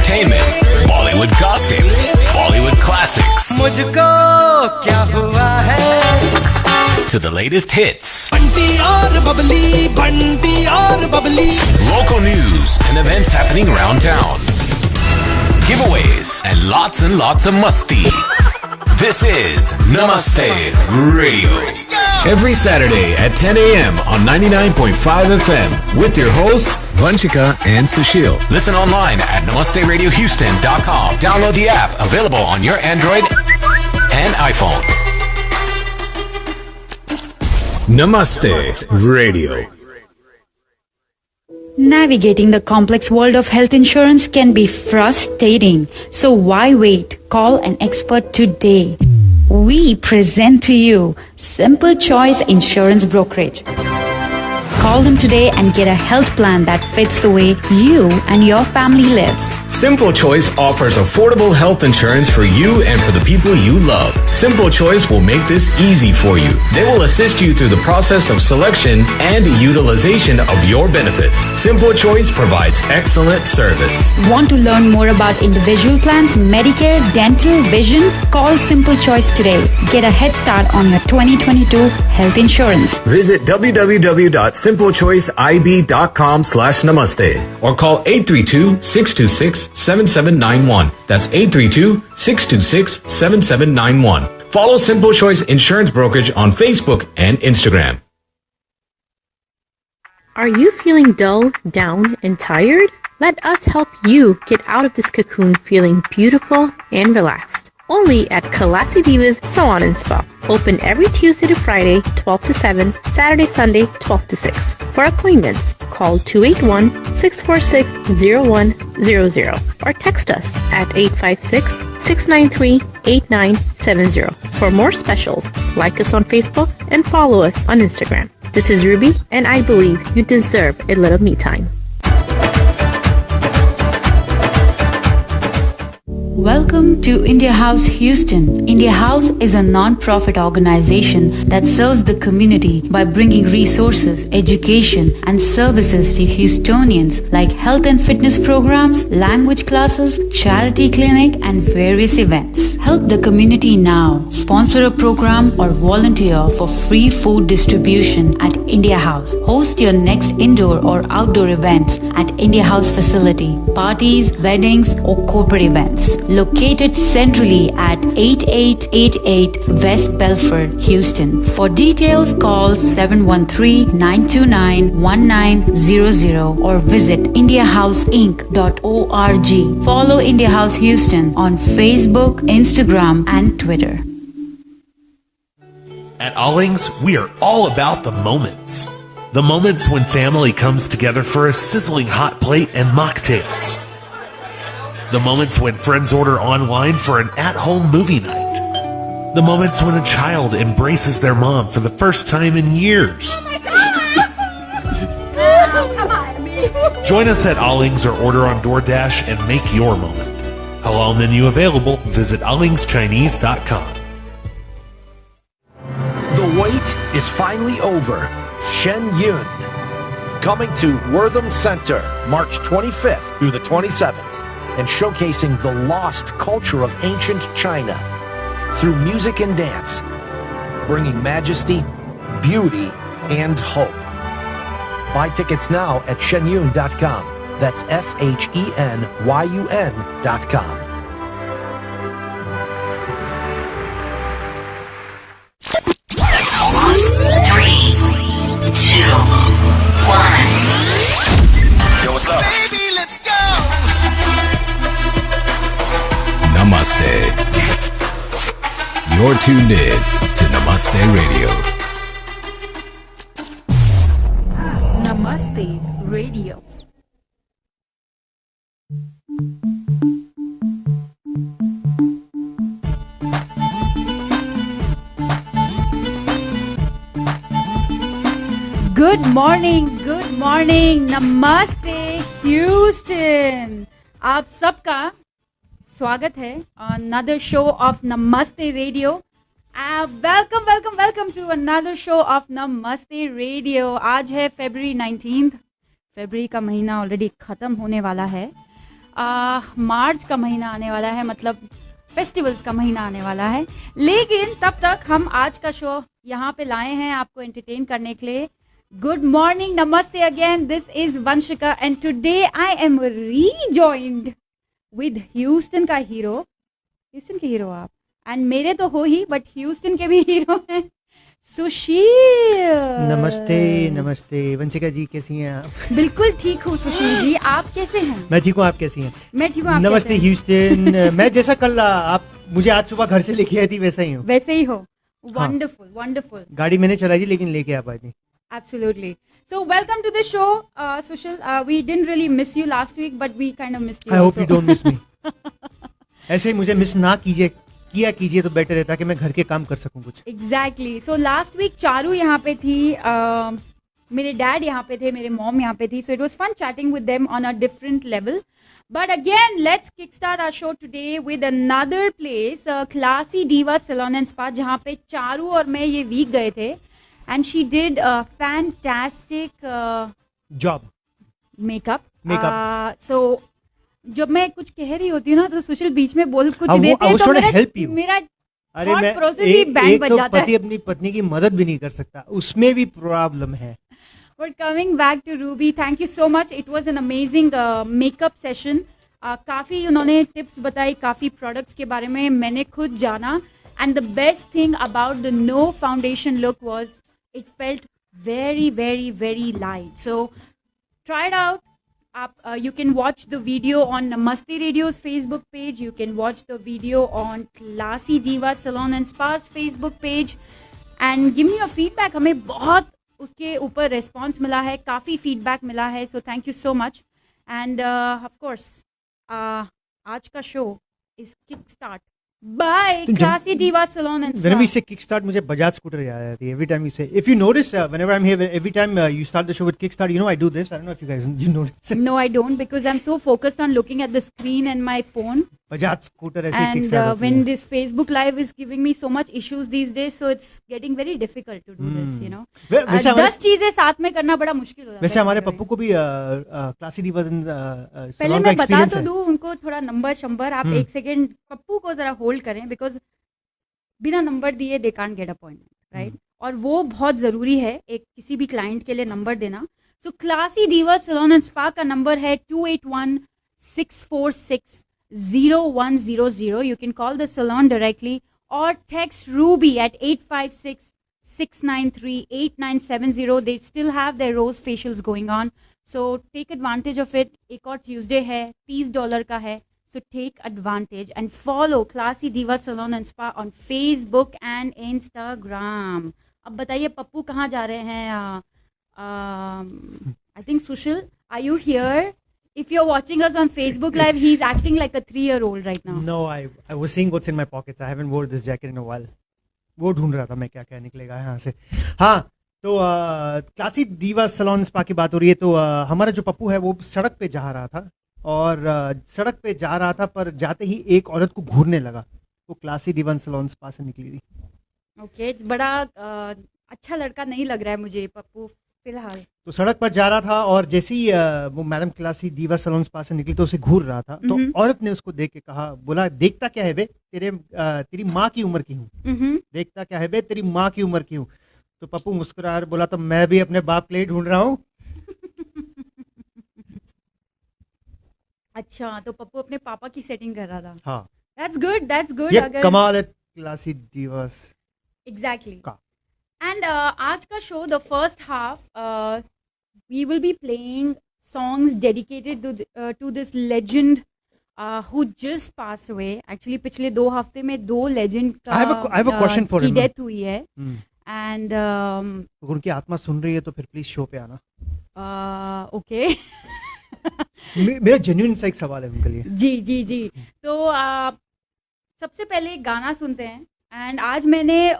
entertainment, Bollywood gossip, Bollywood classics, मुझको क्या हुआ है, to the latest hits, Bunty और Babli, local news and events happening around town, giveaways and lots of Masti. This is Namaste Radio. Every Saturday at 10 a.m. on 99.5 FM with your hosts Vanshika and Sushil. Listen online at namasteradiohouston.com. Download the app, available on your Android and iPhone. Namaste Radio. Navigating the complex world of health insurance can be frustrating. So why wait? Call an expert today. We present to you Simple Choice Insurance Brokerage. Call them today and get a health plan that fits the way you and your family lives. Simple Choice offers affordable health insurance for you and for the people you love. Simple Choice will make this easy for you. They will assist you through the process of selection and utilization of your benefits. Simple Choice provides excellent service. Want to learn more about individual plans, Medicare, dental, vision? Call Simple Choice today. Get a head start on your 2022 health insurance. Visit www.simplechoiceib.com/namaste or call 832-626-7791. That's 832-626-7791. Follow Simple Choice Insurance Brokerage on Facebook and Instagram. Are you feeling dull, down, and tired? Let us help you get out of this cocoon feeling beautiful and relaxed. Only at Kalasi Divas Salon and Spa. Open every Tuesday to Friday, 12 to 7, Saturday, Sunday, 12 to 6. For appointments, call 281-646-0100 or text us at 856-693-8970. For more specials, like us on Facebook and follow us on Instagram. This is Ruby, and I believe you deserve a little me time. Welcome to India House Houston. India House is a non-profit organization that serves the community by bringing resources, education, and services to Houstonians like health and fitness programs, language classes, charity clinic, and various events. Help the community now. Sponsor a program or volunteer for free food distribution at India House. Host your next indoor or outdoor events at India House facility, parties, weddings, or corporate events. Located centrally at 8888 West Belford, Houston. For details, call 713-929-1900 or visit indiahouseinc.org. Follow India House Houston on Facebook, Instagram, and Twitter. At Allings, we are all about the moments. The moments when family comes together for a sizzling hot plate and mocktails. The moments when friends order online for an at-home movie night. The moments when a child embraces their mom for the first time in years. Join us at Allings or order on DoorDash and make your moment. Halal menu available. Visit allingschinese.com. The wait is finally over. Shen Yun. Coming to Wortham Center, March 25th through the 27th. And showcasing the lost culture of ancient China through music and dance, bringing majesty, beauty, and hope. Buy tickets now at shenyun.com. That's SHENYUN.com. Three, two, one. Yo, what's up? Baby, let's go. Namaste. You're tuned in to Namaste Radio. Namaste Radio. Good morning, Namaste Houston. आप सबका स्वागत है another show of Namaste Radio. Welcome to another show of Namaste Radio. आज है February 19th. फरवरी का महीना already ख़त्म होने वाला है मार्च का महीना आने वाला है, मतलब फेस्टिवल्स का महीना आने वाला है, लेकिन तब तक हम आज का शो यहाँ पे लाए हैं आपको एंटरटेन करने के लिए. गुड मॉर्निंग, नमस्ते again. This is Vanshika and today I am rejoined with Houston का हीरो. ह्यूस्टन के हीरो आप, एंड मेरे तो हो ही, बट ह्यूस्टन के भी हीरो हैं, सुशील. नमस्ते. नमस्ते वंशिका जी, कैसी हैं आप? बिल्कुल ठीक हूँ सुशील जी, आप कैसे हैं? मैं ठीक हूँ, आप कैसी हैं? मैं ठीक हूँ. नमस्ते ह्यूस्टन. मैं जैसा कल आप मुझे आज सुबह घर से लेके आई थी वैसा ही हूँ. वैसे ही हो. हाँ. Wonderful wonderful. गाड़ी मैंने चलाई थी लेकिन लेके आ पाई थी. Absolutely. So welcome to the show, Sushil. We didn't really miss you last week, but we kind of missed you. I hope also. you don't miss me. ऐसे ही मुझे मिस ना कीजिए, किया कीजिए तो बेटर है, ताकि मैं घर के काम कर सकूं कुछ. Exactly. So last week Charu यहाँ पे थी, मेरे डैड यहाँ पे थे, मेरे मॉम यहाँ पे थी. So it was fun chatting with them on a different level. But again, let's kickstart our show today with another place, Classy Diva Salon and Spa, जहाँ पे चारू और मैं ये वीक गए थे. And she did a fantastic job. Makeup. Makeup. So जब मैं कुछ कह रही होती हूँ ना तो सुशील बीच में बोल कुछ हाँ, देते हैं तो मेरा अरे मैं एक तो पति अपनी पत्नी की मदद भी नहीं कर सकता, उसमें भी प्रॉब्लम है. But coming back to Ruby, thank you so much. It was an amazing makeup session. काफ़ी उन्होंने टिप्स बताई, काफ़ी प्रोडक्ट्स के बारे में मैंने खुद जाना. And the best thing about the no foundation look was it felt very, very, very light. So try it out. You can watch the video on Masti Radio's Facebook page. You can watch the video on Classy Diva Salon and Spa's Facebook page. And give me your feedback. हमें बहुत उसके ऊपर response मिला है, काफ़ी feedback मिला है. So thank you so much. And of course, आज का show is kickstart by Classy Diva Salon and Spa. Whenever we say kickstart, मुझे बजाज स्कूटर याद आती है. Every time we say, if you notice, whenever I'm here, every time you start the show with kickstart, you know I do this. I don't know if you guys notice. No, I don't, because I'm so focused on looking at the screen and my phone. Bajaj scooter ऐसे And kickstart when this Facebook live is giving me so much issues these days, so it's getting very difficult to do this, you know. 10 चीजें साथ में करना बड़ा मुश्किल हो जाता है. वैसे हमारे पप्पू को भी क्लासी डिवा पहले मैं बता तो दूं उनको थोड़ा नंबर आप एक सेकेंड पप्पू को जरा होल्ड करें, बिकॉज बिना नंबर दिए they can't get appointment, right. और वो बहुत ज़रूरी है एक किसी भी क्लाइंट के लिए नंबर देना. So classy diva salon and spa का नंबर है 2816460100. You can call the salon directly or text Ruby at 856-693-8970. They still have their rose facials going on. So take advantage of it. एक और Tuesday है, $30 का है. So take advantage and follow Classy Diva Salon and Spa on Facebook and Instagram. अब बताइए पप्पू कहाँ जा रहे हैं? I think Sushil, are you here? If you're watching us on Facebook Live, he's acting like a 3-year-old right now. No, I was seeing what's in my pockets. I haven't worn this jacket in a while. वो ढूंढ रहा था मैं क्या क्या निकलेगा यहाँ से. हाँ, तो क्लासी दीवा सैलून स्पा की बात हो रही है. तो हमारा जो पप्पू है वो सड़क पे जा रहा था, और सड़क पे जा रहा था पर जाते ही एक औरत को घूरने लगा. वो क्लासी दीवा सैलून स्पा से निकली थी. ओके, बड़ा अच्छा लड़का नहीं लग रहा है मुझे पप्पू फिलहाल. तो सड़क पर जा रहा था और जैसे ही वो मैडम क्लासी दीवा सैलून स्पा से निकली तो उसे घूर रहा था. तो औरत ने उसको देख के कहा, बोला देखता क्या है बे, तेरी माँ की उम्र की हूँ. देखता क्या है बे, तेरी माँ की उम्र की हूँ. तो पप्पू मुस्कुरा बोला, तो मैं भी अपने बाप के लिए ढूंढ रहा हूँ. अच्छा, तो पप्पू अपने पापा की सेटिंग कर रहा था. हाँ, That's good. ये कमाल है क्लासी दीवा. Exactly. And आज का show, the first half, we will be playing songs dedicated to this legend who just passed away. Actually, पिछले 2 हफ्ते में 2 legend I have a question for की him. death हुई है. And अगर उनकी आत्मा सुन रही है तो फिर प्लीज शो पे आना. Okay. मेरा जेन्युइन सा एक सवाल है उनके लिए. जी. तो सबसे पहले गाना सुनते हैं. एंड आज मैंने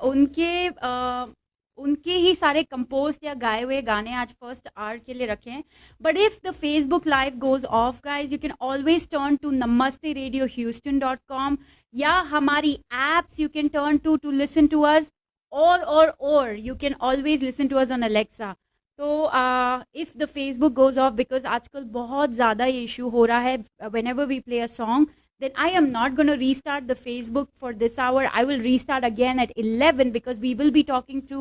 उनके ही सारे कंपोज या गाए हुए गाने आज फर्स्ट आवर के लिए रखे हैं. But if the Facebook live goes off guys, you can always turn to namasteradiohouston.com या हमारी apps you can turn to listen to us, or you can always listen to us on Alexa. तो if the Facebook goes off, because आजकल बहुत ज़्यादा ये issue हो रहा है, whenever we play a song, then I am not going to restart the Facebook for this hour. I will restart again at 11 because we will be talking to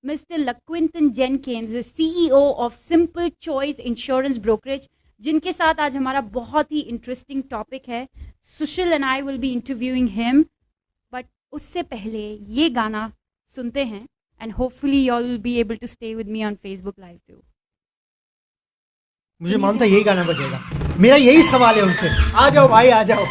Mr. LaQuinton Jenkins, the CEO of Simple Choice Insurance Brokerage, जिनके साथ आज हमारा बहुत ही interesting topic है. Sushil and I will be interviewing him, but उससे पहले ये गाना सुनते हैं and hopefully you all will be able to stay with me on Facebook Live too. मुझे मानता यही गाना बजेगा. मेरा यही सवाल है उनसे. आ जाओ भाई, आ जाओ.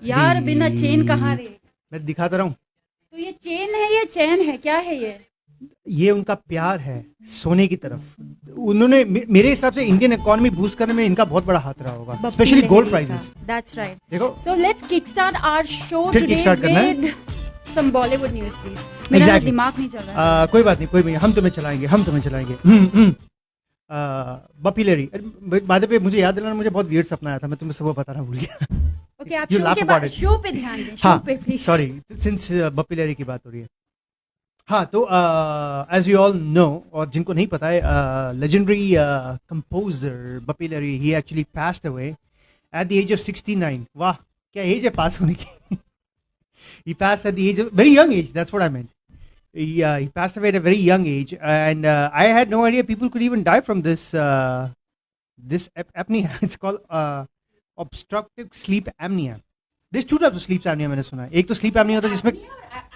यार बिना चेन कहाँ रे. मैं दिखाता रहा हूँ. तो ये चेन है, ये चैन है, क्या है ये उनका प्यार है सोने की तरफ. उन्होंने मेरे हिसाब से इंडियन इकोनॉमी बूस्ट करने में इनका बहुत बड़ा हाथ रहा होगा, specially gold prices. That's right. देखो, so let's kick start our show फिर टुडे kickstart करना है? With some Bollywood news please. मेरा Exactly. दिमाग नहीं चल रहा है. कोई बात नहीं, कोई नहीं, हम तुम्हें चलाएंगे, हम तुम्हें चलाएंगे. बपी लेरी. बाद पे मुझे याद दिलाना, मुझे बहुत वियर्ड सपना आया था, मैं तुम्हें सब बताना भूल गया. ओके, आप You शो laugh के about बाद it. शो पे ध्यान दें. शो हाँ, पे प्लीज. सॉरी, सिंस बपी लेरी की बात हो रही है. हाँ, तो एज वी ऑल नो, और जिनको नहीं पता है, legendary composer Bappi Lahiri, he actually passed away at the age of 69. वाह, क्या एज है पास होने की. He passed at the age of very young age. That's what I meant. He passed away at a very young age, and I had no idea people could even die from this apnea. It's called obstructive sleep apnea. There's two types of sleep apnea. मैंने सुना है. एक तो sleep apnea होता है जिसमें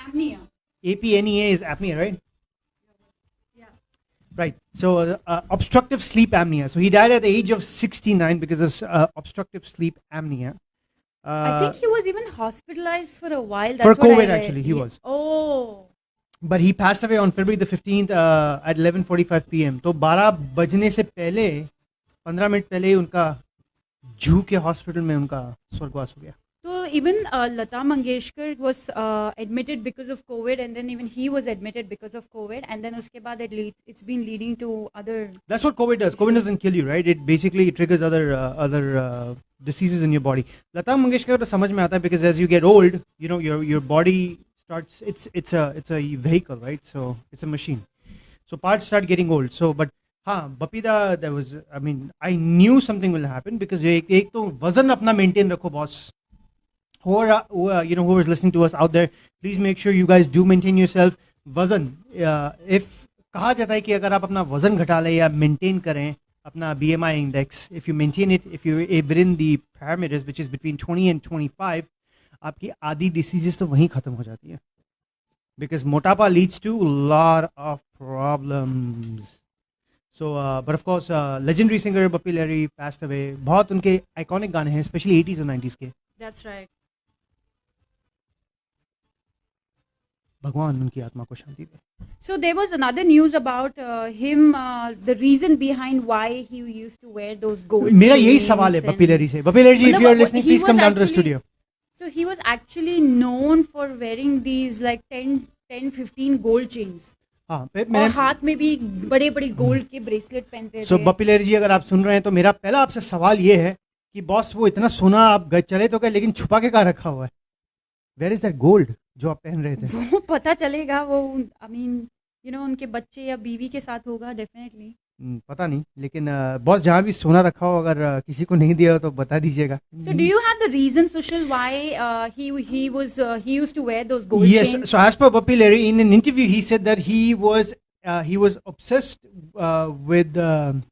Apnea. APNEA is apnea, right? Right. So obstructive sleep apnea. So he died at the age of 69 because of obstructive sleep apnea. I think he was even hospitalized for a while. That's For what I COVID, read. actually, he was. Oh. But he passed away on February the 15th at 11:45 p.m. तो 12 बजने से पहले 15 minute पहले ही उनका जू के hospital में उनका स्वर्गवास हो गया. So even Lata Mangeshkar was admitted because of COVID, and then even he was admitted because of COVID, and then उसके बाद it's been leading to other. That's what COVID does. COVID doesn't kill you, right? It basically triggers other diseases in your body. Lata Mangeshkar तो समझ में आता है because as you get old, you know your body starts. It's a vehicle, right? So it's a machine. So parts start getting old. So but हाँ, Bappida, there was, I mean, I knew something will happen because एक तो वजन अपना maintain रखो boss. Who is listening to us out there, please make sure you guys do maintain yourself. वजन, if कहा जाता है कि अगर आप अपना वजन घटा लें या maintain करें अपना BMI index, if you maintain it, if you're within the parameters which is between 20 and 25, आपकी आधी diseases तो वहीं खत्म हो जाती है. Because मोटापा leads to a lot of problems. So, but of course, legendary singer Bappi Lahiri passed away. बहुत उनके iconic गाने हैं, especially 80s और 90s के. That's right. भगवान उनकी आत्मा को शांति दे. So there was another news about him, the reason behind why he used to wear those gold. मेरा यही chains सवाल है and- बप्पी लहरी से. बप्पी लहरी जी, if you are listening, he please come was down to the actually- studio. So he was actually known for wearing these like 10-15 gold chains. हाँ, और हाथ में भी बड़े बड़े गोल्ड के ब्रेसलेट पहनते सो थे. बप्पी लहरी जी, अगर आप सुन रहे हैं तो मेरा पहला आपसे सवाल ये है कि बॉस, वो इतना सोना आप चले तो क्या, लेकिन छुपा के कहाँ रखा हुआ है? वेयर इज दैट गोल्ड जो आप पहन रहे थे? वो पता चलेगा, वो आई मीन उनके बच्चे या बीवी के साथ होगा डेफिनेटली. पता नहीं, लेकिन बॉस जहाँ भी सोना रखा हो अगर किसी को नहीं दिया हो तो बता दीजिएगा. So do you have the reason, Sushil, why he used to wear those gold Yes, chains? so as per Bappi Larry, in an interview he said that he was obsessed with the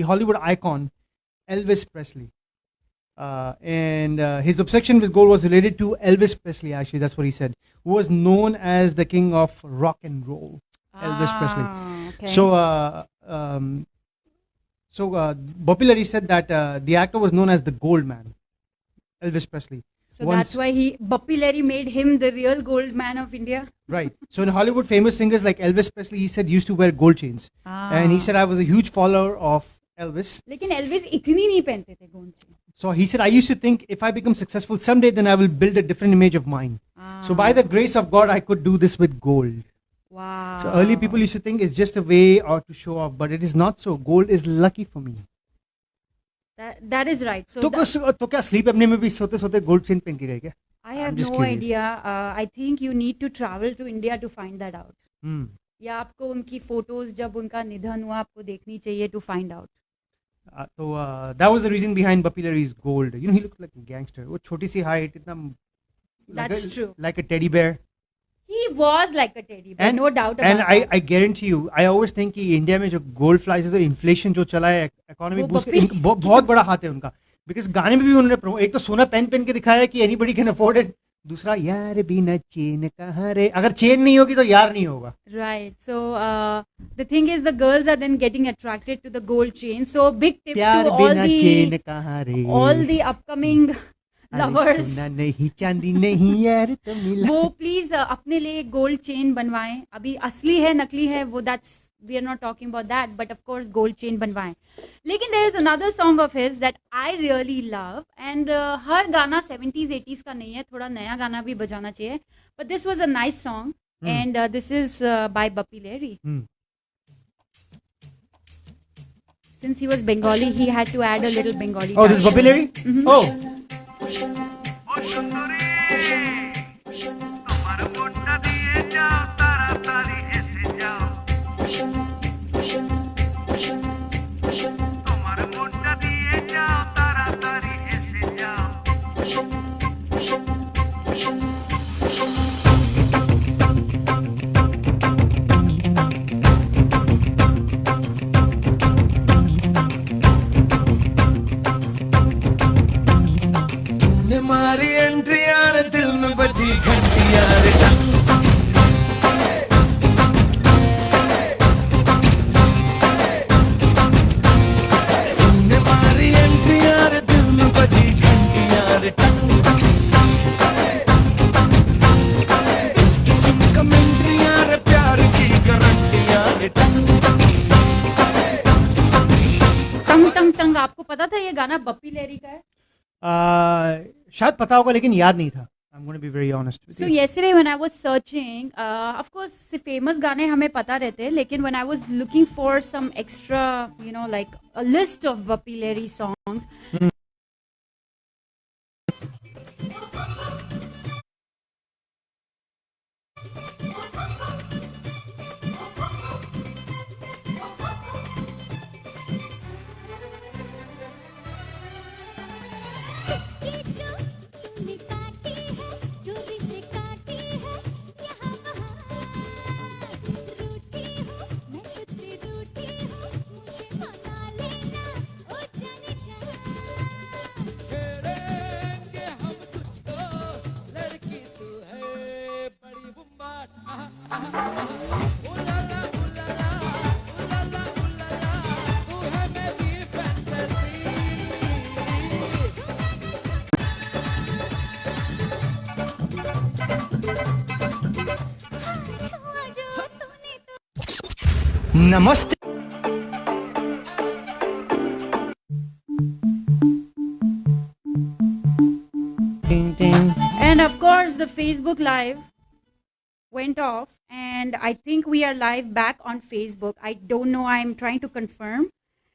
Hollywood icon Elvis Presley. And his obsession with gold was related to Elvis Presley, actually, that's what he said, who was known as the king of rock and roll. Elvis Presley. Okay. So Bappi Larry said that the actor was known as the Gold Man, Elvis Presley. So that's why Bappi Larry made him the real gold man of India. Right. So in Hollywood, famous singers like Elvis Presley, he said, used to wear gold chains. And he said, I was a huge follower of Elvis. लेकिन Elvis इतनी नहीं पहनते थे gold chain. So he said, I used to think if I become successful someday, then I will build a different image of mine. So by the grace of God, I could do this with gold. Wow. So early people used to think it's just a way or to show off, but it is not so. Gold is lucky for me. That is right. So तो क्या sleep apnea में भी सोते सोते gold chain पहन के गए क्या? I have no idea. I think you need to travel to India to find that out. या आपको उनकी photos जब उनका निधन हुआ आपको देखनी चाहिए to find out. So that was the reason behind Bappi Larry's gold. You know, he looked like a gangster. वो छोटी सी height, इतना That's true. Like a teddy bear. He was like a teddy bear, no doubt about that. And I guarantee you, I always think कि India में जो gold flies है, inflation जो चला है, economy boost, बहुत बड़ा हाथ है उनका. Because गाने में भी उन्होंने एक तो सोना पहन के दिखाया है कि anybody can afford it. दूसरा यार बिना चेन कहाँ रे, अगर चेन नहीं होगी तो यार नहीं होगा. Right. So the thing is, the girls are then getting attracted to the gold chain. So big tips to all the upcoming lovers. नहीं चांदी नहीं यार तो मिला. वो प्लीज अपने लिए गोल्ड चेन बनवाएं. अभी असली है नकली है वो, that's we are not talking about that, but of course gold chain बनवाएं. लेकिन there is another song of his that I really love, and हर गाना 70s 80s का नहीं है, थोड़ा नया गाना भी बजाना चाहिए. But this was a nice song, and this is by Bappi Larry. Since he was Bengali, he had to add a little Bengali. Oh, this is Bappi Larry? Mm-hmm. Oh. मारी एंट्री यार दिल में बजी घंटी यार तुमने मारी entry यार दिल में बजी घंटी यार किसी कमेंट्री यार प्यार की गारंटी यार टंग टंग टंग. आपको पता था ये गाना बप्पी लहरी का है? शायद पता होगा लेकिन याद नहीं था. I'm going to be very honest with you. So yesterday when I was searching, of course famous गाने हमें पता रहते हैं, लेकिन when I was looking for some extra, you know, like a list of Bappi Larry songs. Namaste. Ding, ding. And of course the Facebook live went off, and I think we are live back on Facebook. I don't know, I'm trying to confirm.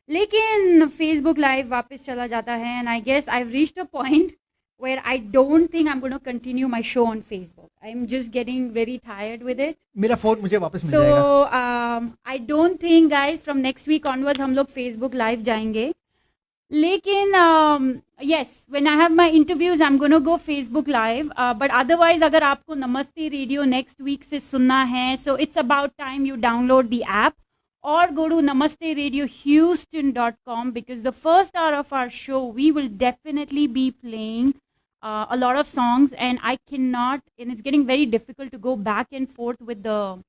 लेकिन Facebook live वापस चला जाता है, and I guess I've reached a point where I don't think I'm going to continue my show on Facebook. I'm just getting very tired with it. मेरा phone मुझे वापस मिल जाएगा. I don't think guys from next week onwards हम लोग Facebook live जाएंगे. लेकिन yes, when I have my interviews I'm going to go Facebook live, but otherwise अगर आपको नमस्ते रेडियो next week से सुनना है, so it's about time you download the app or go to namasteradiohouston.com, because the first hour of our show we will definitely be playing a lot of songs, and I cannot, and it's getting very difficult to go back and forth with the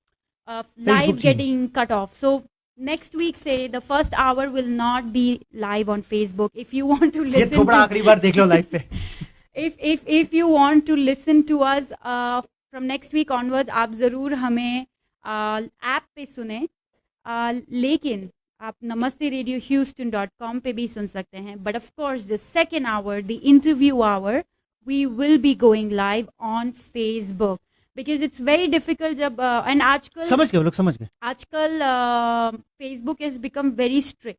live getting cut off. So next week say the first hour will not be live on Facebook. If you want to listen to if you want to listen to us from next week onwards, आप ज़रूर हमें app पे सुने, लेकिन आप namasteradiohouston.com पे भी सुन सकते हैं. But of course the second hour, the interview hour, we will be going live on Facebook. Because it's very difficult जब and आजकल समझ गए आजकल Facebook has become very strict,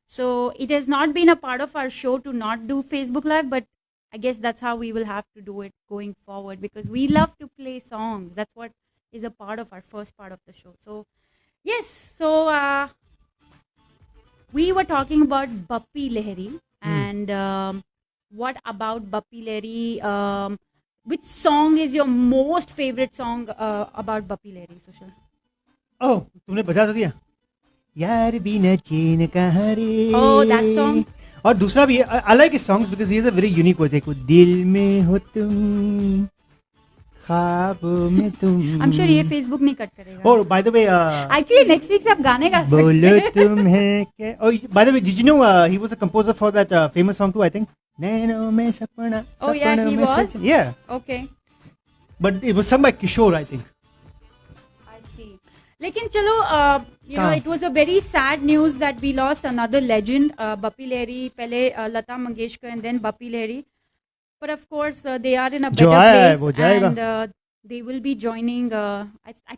so it has not been a part of our show to not do Facebook live, but I guess that's how we will have to do it going forward, because we love to play songs. That's what is a part of our first part of the show. So yes, so we were talking about Bappi Lahiri, and what about Bappi Lahiri? Which song is your most favorite song about Bappi Lahiri, Sushil? Oh, तुमने बजा तो दिया. यार बिना चैन कहाँ रे. Oh, that song. और दूसरा भी, I like his songs because he has a very unique voice. दिल में हो तुम, ख्वाबों में तुम. I'm sure ये Facebook नहीं कट करेगा. Oh, by the way, actually next week से आप गाने गा सकते हैं. बोलो तुम है क्या? Oh, by the way, did you know he was a composer for that famous song too? I think. नैनों में सपना. Oh yeah, he was. Yeah. Okay. But it was sung by Kishore, I think. I see. लेकिन चलो, you know, it was a very sad news that we lost another legend, Bappi Lahiri. पहले Lata Mangeshkar and then Bappi Lahiri. But of course, they are in a better place, and they will be joining. I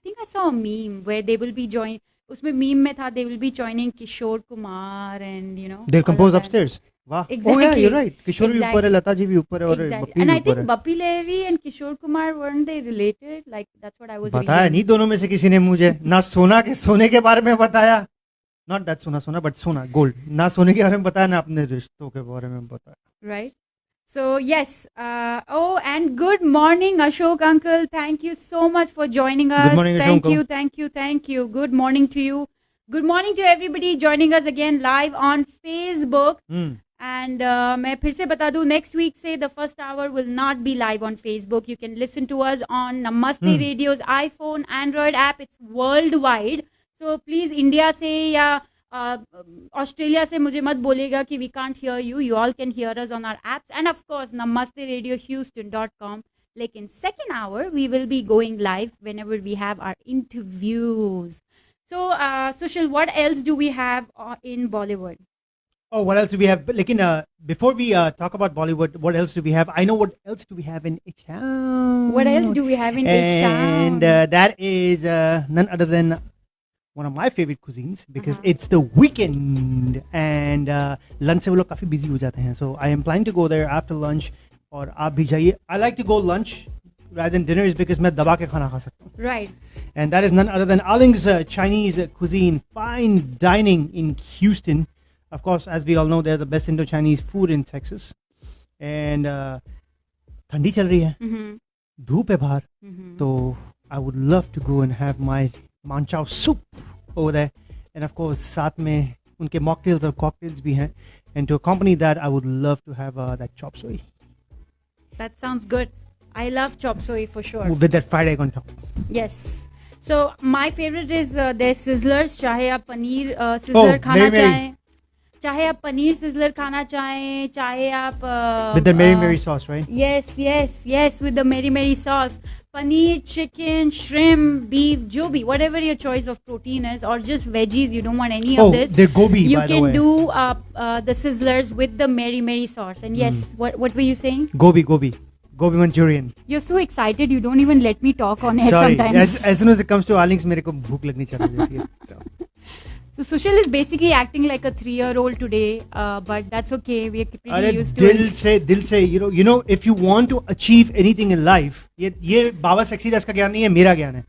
think I saw a meme where they will be joining. उसमें meme में था, they will be joining Kishore Kumar, and you know. They'll compose upstairs. Wow. Exactly. Oh yeah, you're right. Kishore भी ऊपर है, लता जी भी ऊपर है, और Bappi and I think Bappi Lahiri and Kishore Kumar, weren't they related? Like that's what I was reading. बताया नहीं दोनों में से किसी ने मुझे, ना सोने के बारे में बताया. Not that सोना but सोना gold. ना सोने के बारे में बताया, ना अपने रिश्तों के बारे में बताया. Right. So yes, oh, and good morning Ashok uncle, thank you so much for joining us. Good morning, thank Ashok. Thank you. Good morning to you. Good morning to everybody joining us again live on Facebook. And मैं फिर से बता दूँ, next week से the first hour will not be live on Facebook. You can listen to us on Namaste Radio's iPhone, Android app. It's worldwide. So please India से या Australia से मुझे मत बोलेगा कि we can't hear you. You all can hear us on our apps, and of course namasteradiohouston.com. लेकिन second hour we will be going live whenever we have our interviews. So Sushil, what else do we have in Bollywood? Oh, what else do we have? Lekin, before we talk about Bollywood, what else do we have? I know what else do we have in H-Town. What else do we have in H-Town? And that is none other than one of my favorite cuisines, because it's the weekend and lunch se wo log काफी busy हो जाते हैं. So I am planning to go there after lunch. और आप भी जाइए. I like to go lunch rather than dinner is because मैं दबा के खाना खा सकता हूँ. Right. And that is none other than Aling's Chinese cuisine, fine dining in Houston. Of course, as we all know, they're the best Indo-Chinese food in Texas. And ठंडी चल रही है, धूप है बाहर, तो I would love to go and have my manchow soup over there. And of course, साथ में उनके mocktails और cocktails भी हैं. And to accompany that, I would love to have that chop suey. That sounds good. I love chop suey for sure. With that fried egg on top. Yes. So my favorite is their sizzlers. चाहे आप paneer sizzler खाना चाहें, चाहे आप paneer sizzler खाना चाहें, चाहे आप with the Mary sauce, right? Yes, with the Mary sauce. Paneer, chicken, shrimp, beef, जो भी, whatever your choice of protein is, or just veggies, you don't want any of this. They're gobi, you by the can way. do the sizzlers with the Mary sauce. And yes, what were you saying? Gobi Manchurian. You're so excited, you don't even let me talk on air Sorry. sometimes. As soon as it comes to Alings, मेरे को भूख लगनी चाहिए. So Sushil is basically acting like a 3-year-old today, but that's okay. We're pretty used to it. दिल से, you know, if you want to achieve anything in life, ये बाबा sexy दास का ज्ञान नहीं है, मेरा ज्ञान है.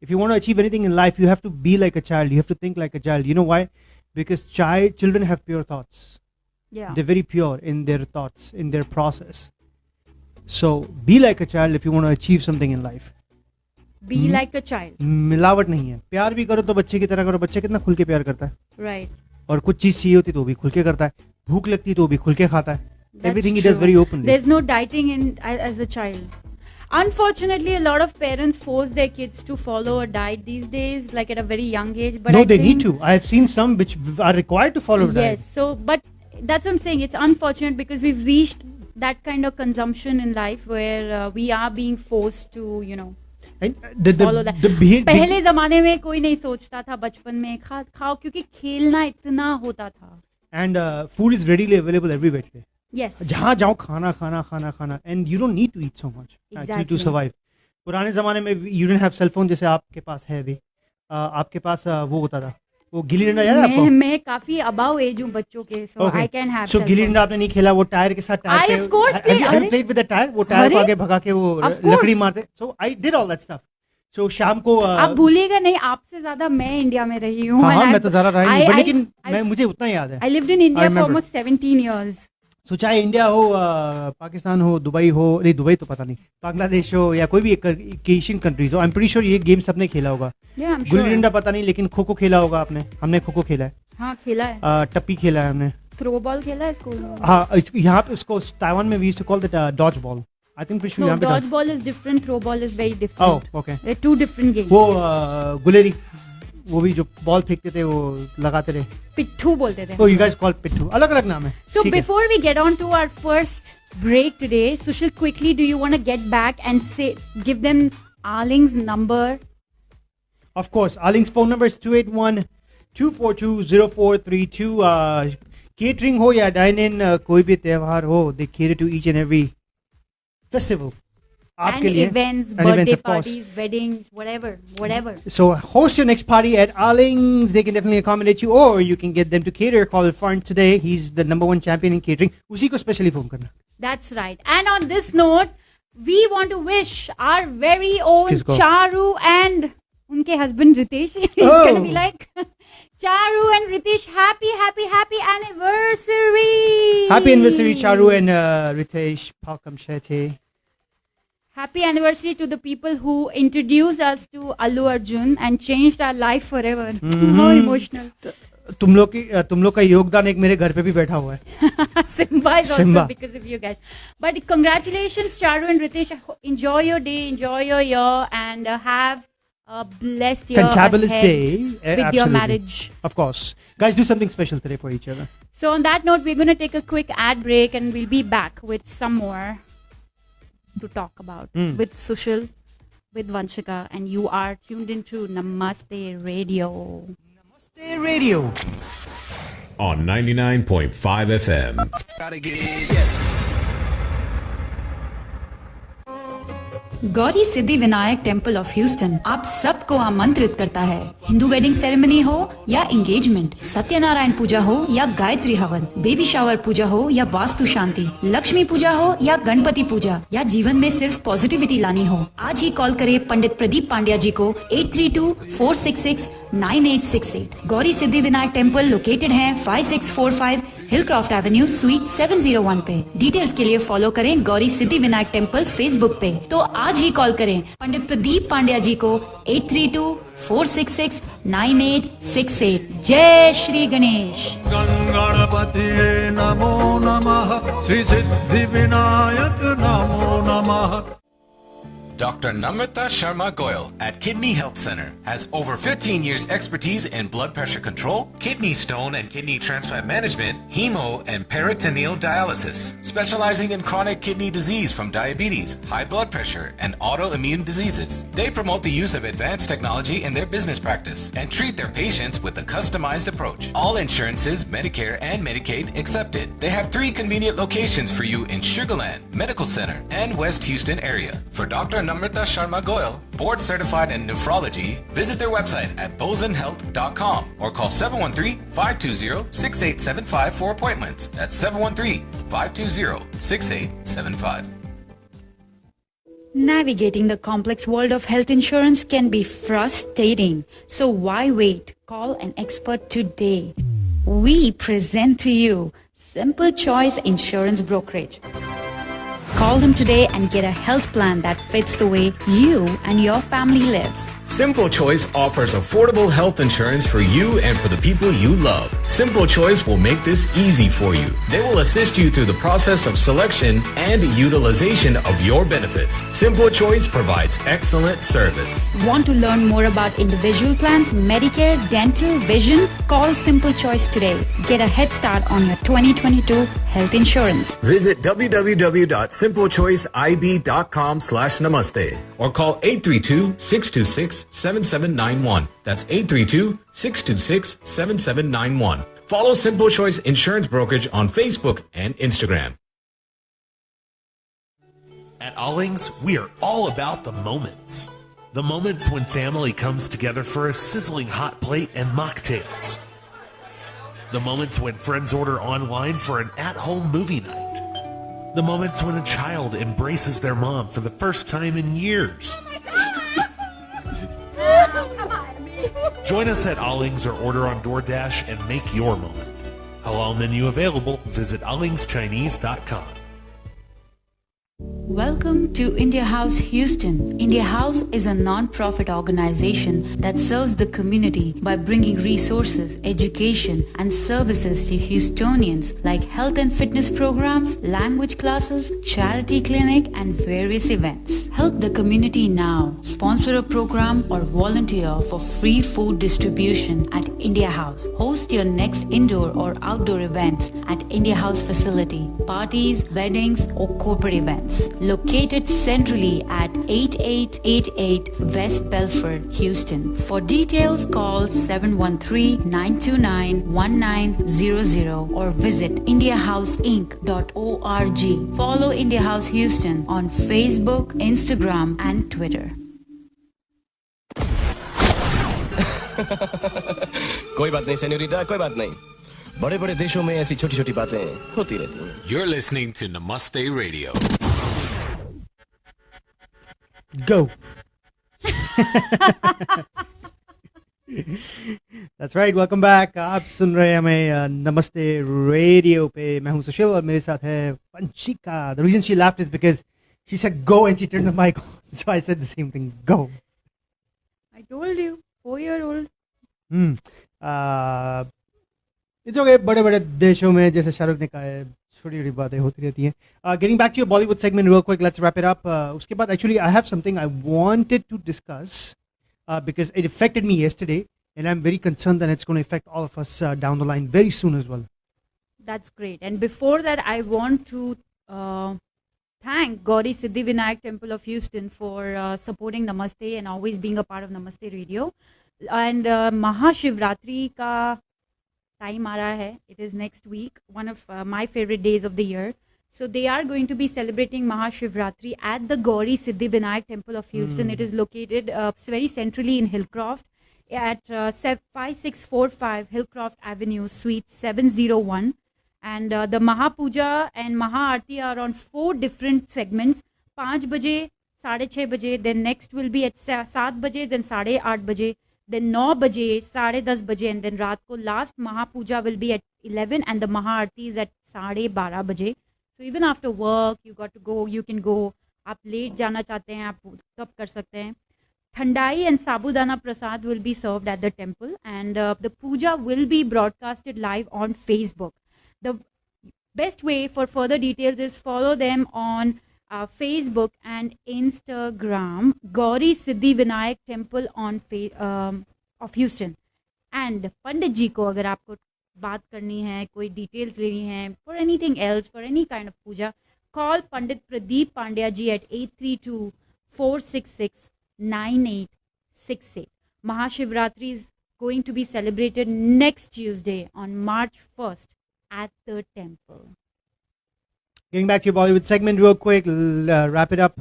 If you want to achieve anything in life, you have to be like a child. You have to think like a child. You know why? Because children have pure thoughts. Yeah. They're very pure in their thoughts, in their process. So be like a child if you want to achieve something in life. Be like a child. मिलावट नहीं है. प्यार भी करो तो बच्चे की तरह करो. बच्चा कितना खुल के प्यार करता है. Right. और कुछ चीज चाहिए होती तो भी खुल के करता है. भूख लगती तो भी खुल के खाता है. That's Everything he true. does very openly. There's no dieting as a child. Unfortunately, a lot of parents force their kids to follow a diet these days, like at a very young age. But No, I they think, need to. I have seen some which are required to follow that. Yes. So, but that's what I'm saying. It's unfortunate because we've reached that kind of consumption in life where we are being forced to, And follow that. पहले जमाने में कोई नहीं सोचता था बचपन में खाओ क्योंकि खेलना इतना होता था. And food is readily available everywhere today. Yes. जहाँ जाओ खाना and you don't need to eat so much actually to survive. पुराने ज़माने में you didn't have cell phone जैसे आपके पास है अभी. आपके पास वो होता था. वो गिल्ली डंडा याद है आपको? मैं काफी above age हूँ बच्चों के, so I can have. So gilli danda आपने नहीं खेला, वो टायर के साथ टायर पे. I of course played. Have you played with the tire? वो टायर को आगे भगा के वो लकड़ी मारते. So I did all that stuff. So शाम को आप भूलिएगा नहीं, आपसे ज्यादा मैं इंडिया में रही हूँ. हाँ, मैं तो ज़्यादा रही हूँ, लेकिन मुझे उतना याद है. I lived in India for almost 17 years. So चाहे इंडिया हो, पाकिस्तान हो, दुबई हो, नहीं दुबई तो पता नहीं, बांग्लादेश हो या कोई भी एशियन कंट्रीज हो, आई एम प्रीटी श्योर ये गेम सबने खेला होगा. गुल्ली डंडा पता नहीं, लेकिन खो खो खेला होगा आपने. हमने खो खो खेला है. हाँ खेला है. टप्पी खेला है हमने. थ्रो बॉल खेला है स्कूल में. हाँ यहाँ पे उसको ताइवान में we used to call that dodge ball. I think pretty No, dodge ball is different. Throw ball is very different. Oh, okay. They're two different games. वो गुलेरी, वो भी जो बॉल फेंकते थे वो लगाते थे. पिट्ठू बोलते थे. Oh, you guys call पिट्ठू. अलग अलग नाम है. So before we get on to our first break today, Sushil, quickly, do you want to get back and give them Arling's number? Of course. Arling's phone number is 281-242-0432. Catering ho ya dine-in, कोई भी त्योहार हो, they cater to each and every festival. And events, birthday parties, weddings, whatever. So host your next party at Arling's. They can definitely accommodate you, or you can get them to cater. Call Farn today. He's the #1 champion in catering. Usi ko specially phone karna. That's right. And on this note, we want to wish our very own Charu and unke husband Ritesh. He's going to be like, Charu and Ritesh, happy anniversary. Happy anniversary, Charu and Ritesh. Palkam Shethe. Happy anniversary to the people who introduced us to Allu Arjun and changed our life forever. How emotional. तुम लोग का योगदान एक मेरे घर पे भी बैठा हुआ है. Simba is also because of you guys. But congratulations, Charu and Ritesh. Enjoy your day, enjoy your year, and have a blessed year. Fantabulous day with absolutely. Your marriage. Of course. Guys, do something special today for each other. So on that note, we're going to take a quick ad break and we'll be back with some more to talk about with Sushil, with Vanshika, and you are tuned into Namaste Radio. Namaste Radio on 99.5 FM. Gotta get it. Gauri Siddhi Vinayak temple of Houston आप सबको आमंत्रित करता है. Hindu wedding ceremony हो या engagement, Satyanarayan पूजा हो या गायत्री हवन, बेबी शावर पूजा हो या वास्तु शांति, लक्ष्मी पूजा हो या गणपति पूजा, या जीवन में सिर्फ पॉजिटिविटी लानी हो, आज ही कॉल करें पंडित प्रदीप पांड्या जी को 8324669868. गौरी सिद्धि विनायक टेम्पल लोकेटेड है 5645 हिलक्रॉफ्ट एवेन्यू स्वीट 701 पे. डिटेल्स के लिए फॉलो करें गौरी सिद्धि विनायक टेम्पल फेसबुक पे. तो आज ही कॉल करें पंडित प्रदीप पांड्या जी को 8324669868. जय श्री गणेश. गणपति नमो नमः, श्री सिद्धि विनायक नमो नमः. Dr. Namrata Sharma Goyal at Kidney Health Center has over 15 years expertise in blood pressure control, kidney stone and kidney transplant management, hemo and peritoneal dialysis, specializing in chronic kidney disease from diabetes, high blood pressure, and autoimmune diseases. They promote the use of advanced technology in their business practice and treat their patients with a customized approach. All insurances, Medicare and Medicaid accepted. They have 3 convenient locations for you in Sugar Land, Medical Center, and West Houston area. For Dr. Namrata Sharma Goyal, board certified in nephrology, visit their website at bozenhealth.com or call 713-520-6875 for appointments. That's 713-520-6875. Navigating the complex world of health insurance can be frustrating. So why wait? Call an expert today. We present to you Simple Choice Insurance Brokerage. Call them today and get a health plan that fits the way you and your family lives. Simple Choice offers affordable health insurance for you and for the people you love. Simple Choice will make this easy for you. They will assist you through the process of selection and utilization of your benefits. Simple Choice provides excellent service. Want to learn more about individual plans, Medicare, dental, vision? Call Simple Choice today. Get a head start on your 2022 health insurance. Visit www.simplechoiceib.com/namaste or call 832-626-7791. That's 832-626-7791. Follow Simple Choice Insurance Brokerage on Facebook and Instagram. At Allings, we are all about the moments. The moments when family comes together for a sizzling hot plate and mocktails. The moments when friends order online for an at-home movie night. The moments when a child embraces their mom for the first time in years. Join us at Allings or order on DoorDash and make your moment. Halal menu available. Visit allingschinese.com. Welcome to India House Houston. India House is a non-profit organization that serves the community by bringing resources, education, and services to Houstonians like health and fitness programs, language classes, charity clinic, and various events. Help the community now. Sponsor a program or volunteer for free food distribution at India House. Host your next indoor or outdoor events at India House facility, parties, weddings, or corporate events. Located centrally at 8888 West Belford, Houston. For details, call 713-929-1900 or visit indiahouseinc.org. Follow India House Houston on Facebook, Instagram, and Twitter. कोई बात नहीं senorita, कोई बात नहीं. बड़े-बड़े देशों में ऐसी छोटी-छोटी बातें होती रहती हैं. You're listening to Namaste Radio. Go. That's right. Welcome back. आप सुन रहे हैं हमें नमस्ते रेडियो पे. मैं हूं सुशील और मेरे साथ है Vanshika. The reason she laughed is because she said go and she turned the mic on. So I said the same thing. Go. I told you, 4-year-old. It's okay. बड़े-बड़े देशों में जैसे शाहरुख ने कहा है छोटी-छोटी बातें होती रहती हैं. Getting back to your Bollywood segment real quick, let's wrap it up. उसके बाद actually I have something I wanted to discuss because it affected me yesterday and I'm very concerned that it's going to affect all of us down the line very soon as well. That's great. And before that, I want to thank Gauri Siddhi Vinayak Temple of Houston for supporting Namaste and always being a part of Namaste Radio. And Mahashivratri ka time aa raha hai. It is next week, one of my favorite days of the year. So they are going to be celebrating Mahashivratri at the Gauri Siddhi Vinayak Temple of Houston. It is located very centrally in Hillcroft at 5645 Hillcroft Avenue, Suite 701. And the Mahapuja and Mahaarti are on 4 different segments. 5 baje, 6:30 baje, then next will be at 7 baje, then 8:30 baje, then 9 baje, 10:30 baje, and then raat ko last Mahapuja will be at 11 and the Mahaarti is at 12:30 baje. So even after work, you got to go, you can go. आप late जाना चाहते हैं, आप तब कर सकते हैं. Thandai and Sabudana Prasad will be served at the temple and the puja will be broadcasted live on Facebook. The best way for further details is follow them on Facebook and Instagram, Gauri Siddhi Vinayak Temple on of Houston. And Pandit ji ko agar aapko baat karni hai, koi details leni hai, for anything else, for any kind of puja, call Pandit Pradeep Pandya ji at 832-466-9868. Mahashivratri is going to be celebrated next Tuesday on March 1st at the temple. Getting back to your Bollywood segment real quick, wrap it up.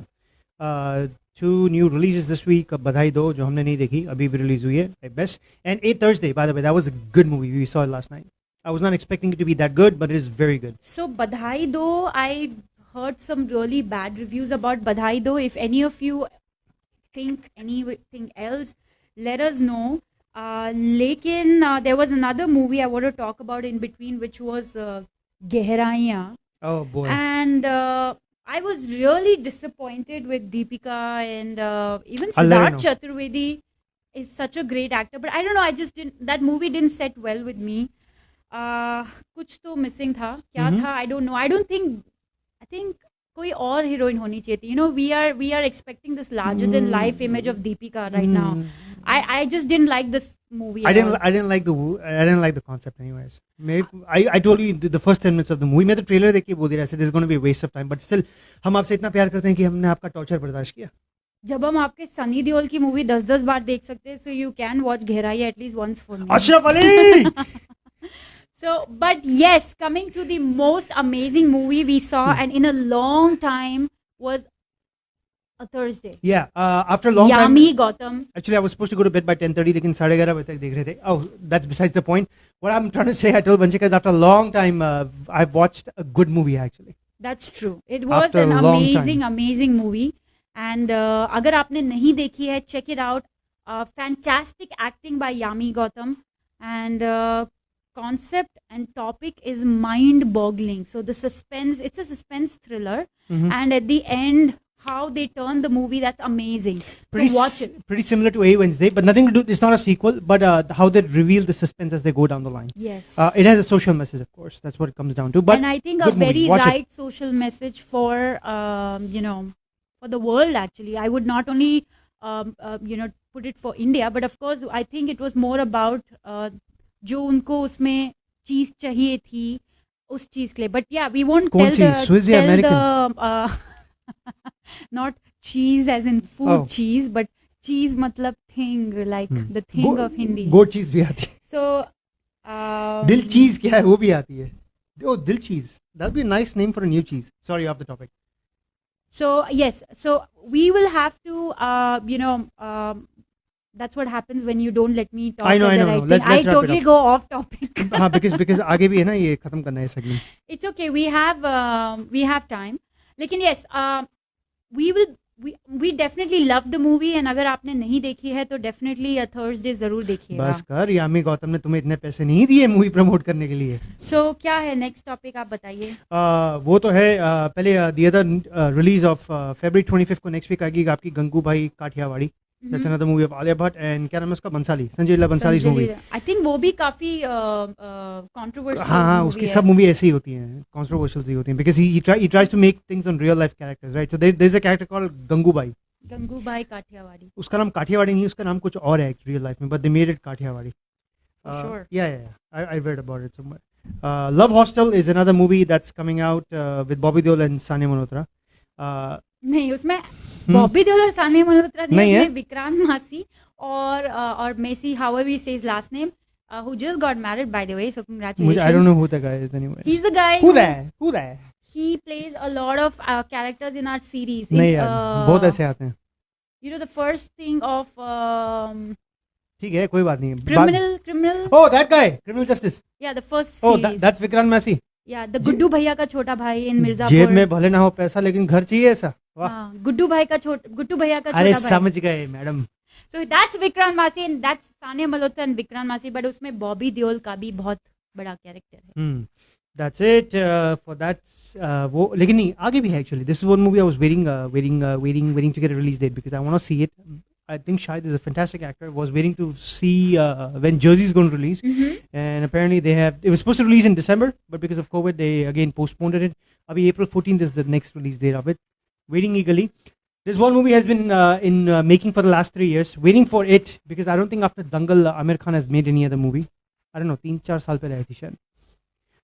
2 new releases this week. Badhai Do, जो हमने नहीं देखी, अभी भी release हुई है, at best. And 8 Thursday, by the way, that was a good movie. We saw it last night. I was not expecting it to be that good, but it is very good. So Badhai Do, I heard some really bad reviews about Badhai Do. If any of you think anything else, let us know. There was another movie I want to talk about in between, which was Gehraiyan. Oh boy. And I was really disappointed with Deepika and even Siddharth Chaturvedi is such a great actor. But I don't know, that movie didn't set well with me. कुछ तो missing था. क्या था? I don't know. I think कोई और heroine होनी चाहिए थी. You know, we are expecting this larger than life image of Deepika right now. I just didn't like this movie. I didn't like the concept anyways. I told you the first 10 minutes of the movie. मैं तो trailer देख के बोल दिया, this is going to be a waste of time. But still, हम आपसे इतना प्यार करते हैं कि हमने आपका torture बर्दाश्त किया. जब हम आपके सनी देओल की मूवी 10-10 बार देख सकते हैं, so you can watch Gehraiyan at least once for me. Ashraf Ali. So, but yes, coming to the most amazing movie we saw and in a long time was a Thursday. Yeah, after a long time. Yami Gautam. Actually, I was supposed to go to bed by 10:30, लेकिन 11:30 बजे तक देख रहे थे. Oh, that's besides the point. What I'm trying to say, I told Vanshika, is after a long time, I've watched a good movie actually. That's true. It was an amazing movie. And अगर आपने नहीं देखी है, check it out. Fantastic acting by Yami Gautam. And concept and topic is mind-boggling. So the suspense, it's a suspense thriller. And at the end, how they turn the movie, that's amazing. So watch it. Pretty similar to A Wednesday, but nothing to do, it's not a sequel, but how they reveal the suspense as they go down the line. Yes. It has a social message, of course. That's what it comes down to. But and I think a very right social message for, for the world actually. I would not only, put it for India, but of course, I think it was more about जो उनको उसमें चीज चाहिए थी उस चीज के लिए. But yeah, we won't tell the not cheese as in food cheese, but cheese मतलब thing, like the thing of Hindi. Goat cheese भी आती है. So दिल cheese क्या है वो भी आती है. Oh, दिल cheese. That'll be a nice name for a new cheese. Sorry, off the topic. So yes, so we will have to that's what happens when you don't let me talk. I know. I totally go off topic. because आगे भी है ना ये खत्म करना है segment. It's okay. We have time. लेकिन yes, we definitely love the movie and अगर आपने नहीं देखी है तो definitely a Thursday जरूर देखिएगा. बस कर, यामी गौतम ने तुम्हें इतने पैसे नहीं दिए मूवी प्रमोट करने के लिए. So क्या है next topic आप बताइए. वो तो है पहले the other release of February 25th को next week आएगी आपकी गंगू भाई Kathiawadi. That's another movie of Alia Bhatt and क्या नाम है उसका Bhansali, Sanjay Leela बंसाली's movie. I think वो भी काफी controversial. हाँ उसकी सब मूवी ऐसी ही होती हैं, controversial सी होती हैं because he tries to make things on real life characters, right? So there's a character called Gangubai Kathiawadi. उसका नाम काठियावाड़ी नहीं, उसका नाम कुछ और है real life में, but they made it Kathiawadi. Sure. Yeah. I read about it somewhere. Love Hostel is another movie that's coming out with Bobby Deol and Sania Malhotra. नहीं उसमें बॉबी देओल और सानिया मल्होत्रा नहीं है, विक्रांत मासी और Messi, however you say his last name, who just got married by the way, so congratulations. I don't know who the guy is anyway. He's the guy who there he plays a lot of characters in our series. नहीं यार बहुत ऐसे आते हैं. You know the first thing of ठीक है कोई बात नहीं. Criminal. Oh, that guy, Criminal Justice. Yeah, the first series. Oh, that's Vikrant Massey. Yeah, the Guddu भैया का छोटा भाई in मिर्जापुर. जेब में भले ना हो पैसा लेकिन घर चाहिए ऐसा. वाह. गुड्डू भैया का छोटा भाई. अरे समझ गए madam. So that's Vikrant Massey and that's Sania Malhotra and Vikrant Massey, but उसमें बॉबी देओल का भी बहुत बड़ा कैरेक्टर है. That's it for that. वो लेकिन नहीं आगे भी है actually. This is one movie I was waiting to get a release date because I want to see it. I think Shahid is a fantastic actor. Was waiting to see when Jersey is going to release, and apparently it was supposed to release in December, but because of COVID, they again postponed it. Abhi April 14th is the next release date of it. Waiting eagerly. This one movie has been in making for the last 3 years. Waiting for it because I don't think after Dangal, Amir Khan has made any other movie. I don't know, 3-4 साल पहले आई थी शायद.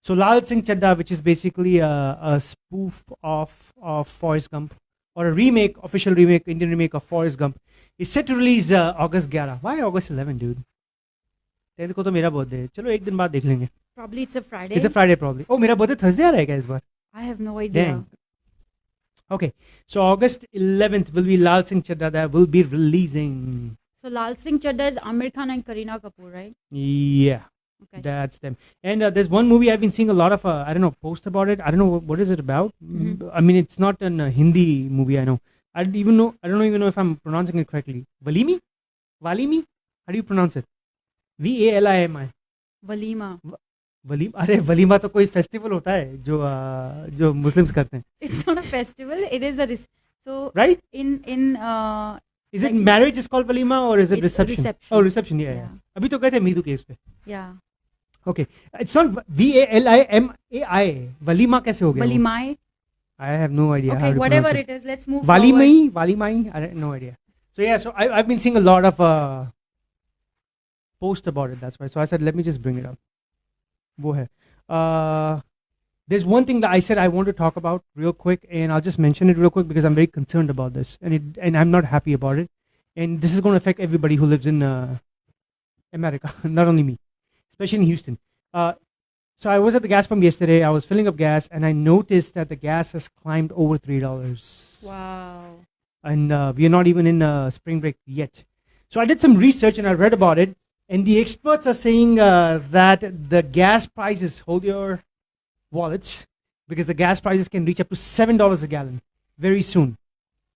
So Lal Singh Chadda, which is basically a spoof of Forrest Gump, or a official remake, Indian remake of Forrest Gump, is set to release August 11. Why August 11, dude? 10th को तो मेरा birthday है. चलो एक दिन बाद देख लेंगे. Probably it's a Friday. It's a Friday probably. Oh, मेरा birthday Thursday आ रहा है क्या इस बार? I have no idea. Dang. Okay, so August 11th will be Lal Singh Chadda that will be releasing. So Lal Singh Chadda is Amir Khan and Kareena Kapoor, right? Yeah. Okay. That's them. And there's one movie I've been seeing a lot of, I don't know, post about it. I don't know what is it about. I mean, it's not a Hindi movie, I know. I don't even know if I'm pronouncing it correctly. Valimi? Valimi? How do you pronounce it? Valimi. Walima. अरे वलीमा तो कोई festival होता है जो Muslims करते हैं. It's not a festival. It is a so right in is it marriage is called walima or is it reception? Oh, reception. Yeah. अभी तो गए थे मीदू केस पे. Yeah. Okay, it's not Valimai. Walima कैसे हो गया? Walimai. I have no idea. Okay, how to whatever pronounce it is, let's move Walimai, forward. Walimai. I have no idea. So yeah, so I've been seeing a lot of posts about it. That's why. So I said, let me just bring it up. वो है. There's one thing that I said I want to talk about real quick, and I'll just mention it real quick because I'm very concerned about this, and I'm not happy about it, and this is going to affect everybody who lives in America, not only me, especially in Houston. So I was at the gas pump yesterday. I was filling up gas, and I noticed that the gas has climbed over $3. Wow. And we are not even in spring break yet. So I did some research and I read about it. And the experts are saying that the gas prices, hold your wallets, because the gas prices can reach up to $7 a gallon very soon.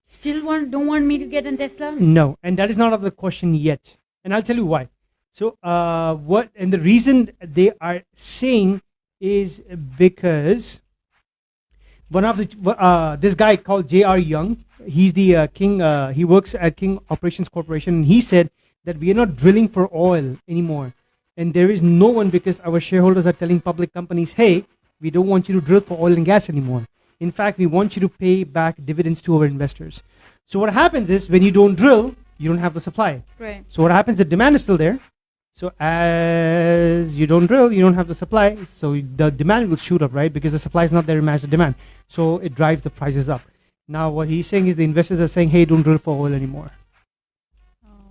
Still don't want me to get a Tesla? No, and that is not of the question yet. And I'll tell you why. So and the reason they are saying is because one of the this guy called J.R. Young, he's the king. He works at King Operations Corporation, and he said that we are not drilling for oil anymore, and there is no one, because our shareholders are telling public companies, hey, we don't want you to drill for oil and gas anymore. In fact, we want you to pay back dividends to our investors. So what happens is, when you don't drill, you don't have the supply. Right. So what happens, the demand is still there. So as you don't drill, you don't have the supply. So the demand will shoot up, right? Because the supply is not there to match the demand. So it drives the prices up. Now what he's saying is the investors are saying, hey, don't drill for oil anymore.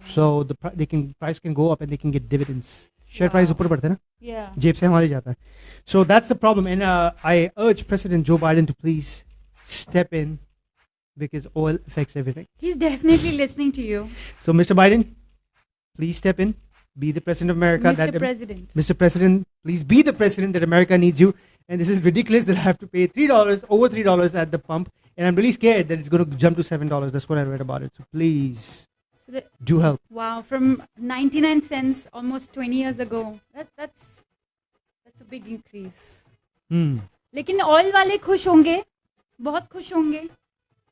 So the price can go up and they can get dividends. Share price ऊपर बढ़ता है ना? Yeah. जेब से हमारे जाता है. So that's the problem, and I urge President Joe Biden to please step in, because oil affects everything. He's definitely listening to you. So Mr. Biden, please step in, be the president of America. Mr. President. Mr. President, please be the president that America needs you. And this is ridiculous that I have to pay over $3 at the pump, and I'm really scared that it's going to jump to $7. That's what I read about it. So please. Do help. Wow, from 99 cents almost 20 years ago. That's a big increase. लेकिन oil वाले खुश होंगे, बहुत खुश होंगे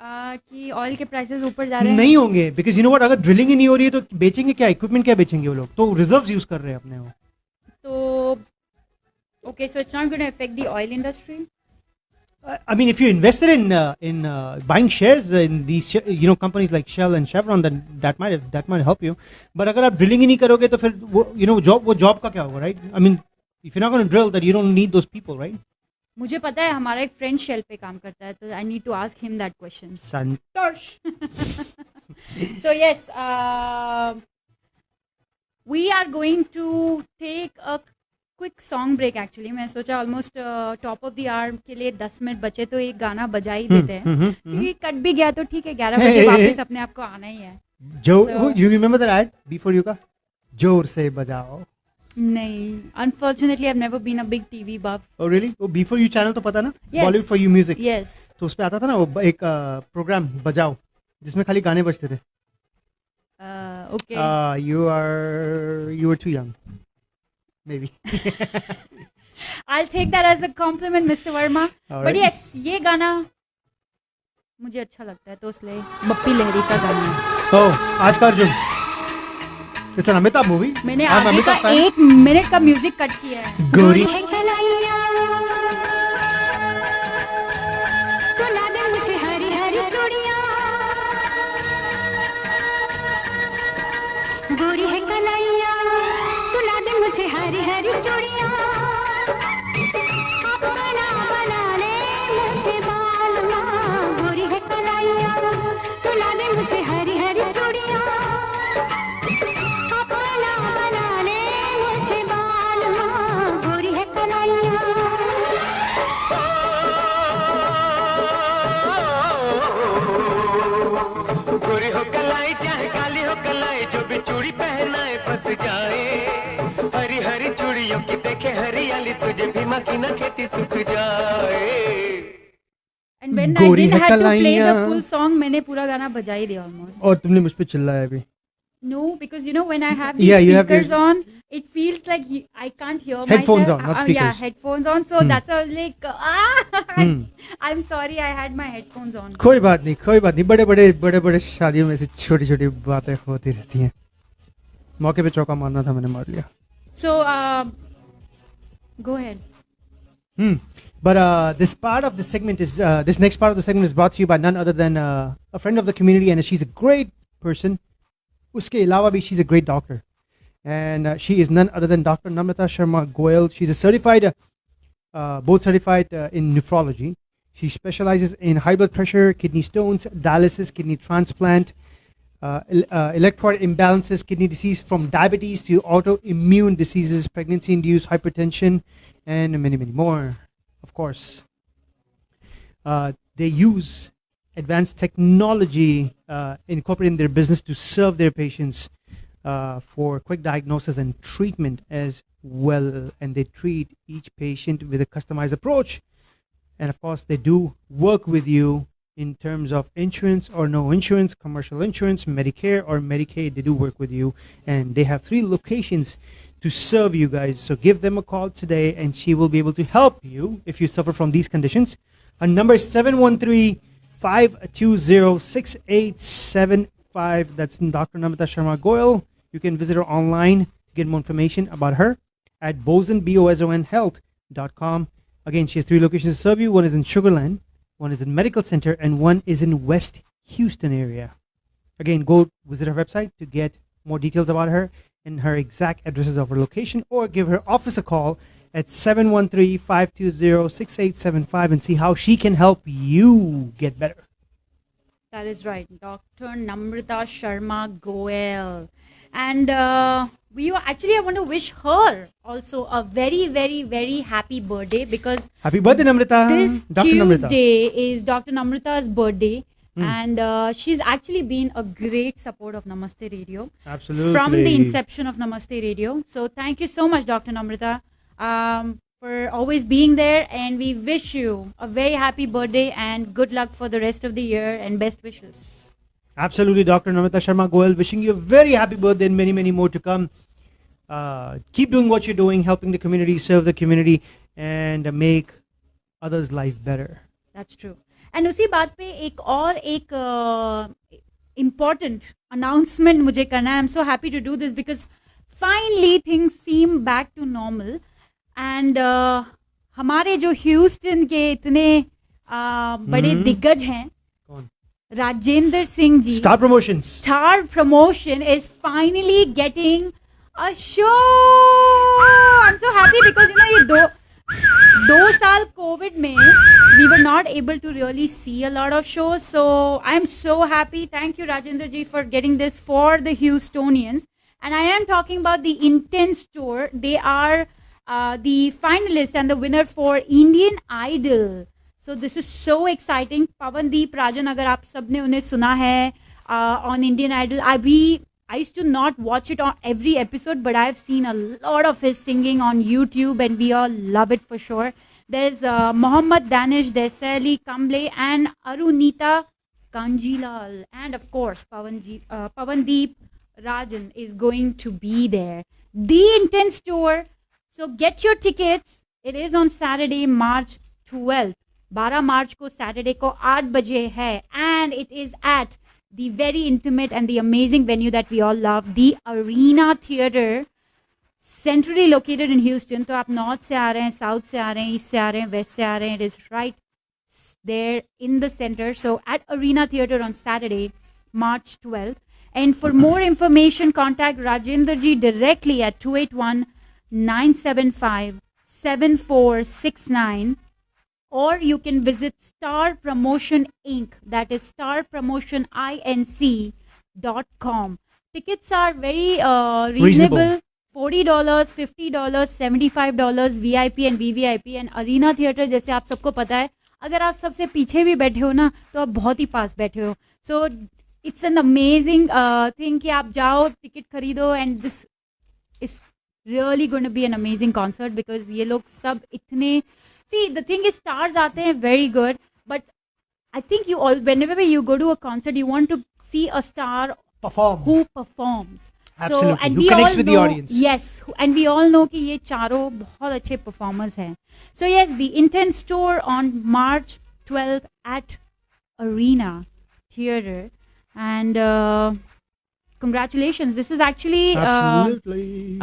कि oil के prices ऊपर जा रहे हैं. नहीं होंगे, because you know what, अगर ड्रिलिंग ही नहीं हो रही है तो बेचेंगे क्या, इक्विपमेंट क्या बेचेंगे वो लोग, तो रिजर्व्स यूज कर रहे हैं अपने वो. तो okay, so it's not going to affect the oil industry. I mean, if you invested in buying shares in these companies like Shell and Chevron, then that might help you. But अगर आप drilling ही नहीं करोगे तो फिर वो job का क्या होगा, right? I mean, if you're not going to drill, then you don't need those people, right? मुझे पता है हमारा एक फ्रेंड शेल पे काम करता है, तो I need to ask him that question. Santosh. So yes, we are going to take a quick song break. Actually मैं सोचा almost top of the hour के लिए 10 मिनट बचे तो एक गाना बजा ही देते हैं, क्योंकि कट भी गया तो ठीक है, 11 बजे वापस अपने आप को आना ही है. You remember that ad before you का जोर से बजाओ? नहीं, unfortunately I've never been a big TV buff. Oh really? Oh, before you channel तो पता ना? Yes. Bollywood for you music. Yes. तो उसपे आता था ना वो एक प्रोग्राम बजाओ जिसमें खाली गाने बजते थे. Okay. You were too young. Maybe. I'll take that as a compliment, Mr. Verma. All But right. yes, ये गाना मुझे अच्छा लगता है, तो इसलिए बप्पी लहरी का गाना है. Oh, आज का Arjun. It's an Amitabh movie. मैंने I'm आगे का Amitabh fan. 1 मिनट का म्यूजिक कट किया है. गोरी. गोरी है कलाइया, तुला दे मुझे हरी हरी चूड़ियां, अपना बना ले मुझे बालमा. गोरी है कलाइया, तुला दे मुझे हरी हरी चूड़ियां, अपना बना ले मुझे बालमा. गोरी है कलाइया. गोरी हो कलाई चाहे काली हो कलाई, जो भी चूड़ी पहनाए बस जाए. हरी हरी चूड़ियों की तेरी तुझे भीमा की ना खेती सूख जाए. And when I गोरी did है had to play the कलाइयाँ. full song, मैंने पूरा गाना बजा ही दिया almost. और तुमने मुझ पे चिल्लाया भी. No, because you know when I have these Yeah, you have speakers your- on, it feels like I can't hear Headphones myself. on, not Yeah, speakers. headphones on. So that's all like, I'm sorry, I had my headphones on. कोई बात नहीं, कोई बात नहीं. बड़े बड़े शादियों में से छोटी छोटी बातें होती रहती हैं. मौके पे चौका मारना था, मैंने मार लिया. So, go ahead. But this part of the segment is this next part of the segment is brought to you by none other than a friend of the community, and she's a great person. Uske alawa bhi, she's a great doctor, and she is none other than Dr. Namrata Sharma Goyal. She's a certified, both certified in nephrology. She specializes in high blood pressure, kidney stones, dialysis, kidney transplant, electrolyte imbalances, kidney disease, from diabetes to autoimmune diseases, pregnancy-induced hypertension, and many, many more. Of course, they use advanced technology incorporated in their business to serve their patients for quick diagnosis and treatment as well. And they treat each patient with a customized approach. And of course, they do work with you in terms of insurance or no insurance, commercial insurance, Medicare or Medicaid. They do work with you. And they have 3 locations to serve you guys. So give them a call today and she will be able to help you if you suffer from these conditions. Her number is 713-520-6875. That's Dr. Namrata Sharma Goyal. You can visit her online to get more information about her at bosonhealth.com. Again, she has 3 locations to serve you. One is in Sugarland, one is in Medical Center, and one is in West Houston area. Again, go visit her website to get more details about her and her exact addresses of her location, or give her office a call at 713-520-6875 and see how she can help you get better. That is right, Dr. Namrata Sharma Goyal. And I want to wish her also a very, very, very happy birthday, because Happy birthday, Namrata. this Dr. Tuesday Namrata. is Dr. Namrata's birthday. And she's actually been a great support of Namaste Radio. Absolutely. From the inception of Namaste Radio. So thank you so much, Dr. Namrata, for always being there. And we wish you a very happy birthday and good luck for the rest of the year and best wishes. Absolutely, Dr. Namrata Sharma Goyal, wishing you a very happy birthday and many, many more to come. Keep doing what you're doing, helping the community, serve the community, and make others' life better. That's true. And उसी बात पे एक important announcement मुझे करना है. I'm so happy to do this because finally things seem back to normal. And हमारे जो Houston के इतने बड़े दिग्गज हैं, Rajendra Singh ji, Star Promotions. Star Promotion is finally getting a show. I'm so happy because ये दो साल COVID में we were not able to really see a lot of shows. So I'm so happy. Thank you, Rajendra ji, for getting this for the Houstonians. And I am talking about the Intense Tour. They are the finalist and the winner for Indian Idol. So this is so exciting. Pavandeep Rajan, अगर आप सबने उन्हें सुना है on Indian Idol, I used to not watch it on every episode, but I've seen a lot of his singing on YouTube, and we all love it for sure. There's Mohammad Danish, there's Sally Kamble, and Arunita Kanjilal, and of course Pavandeep Rajan is going to be there. The Intense Tour. So get your tickets. It is on Saturday, March 12th. 12 मार्च को Saturday को 8 बजे है, and it is at the very intimate and the amazing venue that we all love, the Arena Theater, centrally located in Houston. तो आप north से आ रहे हैं, south से आ रहे हैं, ईस्ट से आ रहे हैं, वेस्ट से आ रहे हैं, it is right there in the center. So at Arena Theater on Saturday, March 12th. And for more information, contact Rajendra ji directly at 281-975-7469. Or you can visit Star Promotion Inc. That is starpromotioninc.com. Tickets are very reasonable. $40, $50, $75 VIP and VVIP. And Arena Theater, जैसे आप सबको पता है, अगर आप सबसे पीछे भी बैठे हो ना, तो आप बहुत ही पास बैठे हो. So it's an amazing thing कि आप जाओ, ticket खरीदो, and this is really going to be an amazing concert because ये लोग सब इतने see the thing is stars आते हैं very good but I think you all whenever you go to a concert you want to see a star who performs. Absolutely. So, and Who we connects all with the know, audience. Yes, and we all know कि ये चारों बहुत अच्छे performers हैं. So yes, the Intense tour on March 12th at Arena Theatre, and congratulations. This is actually Absolutely.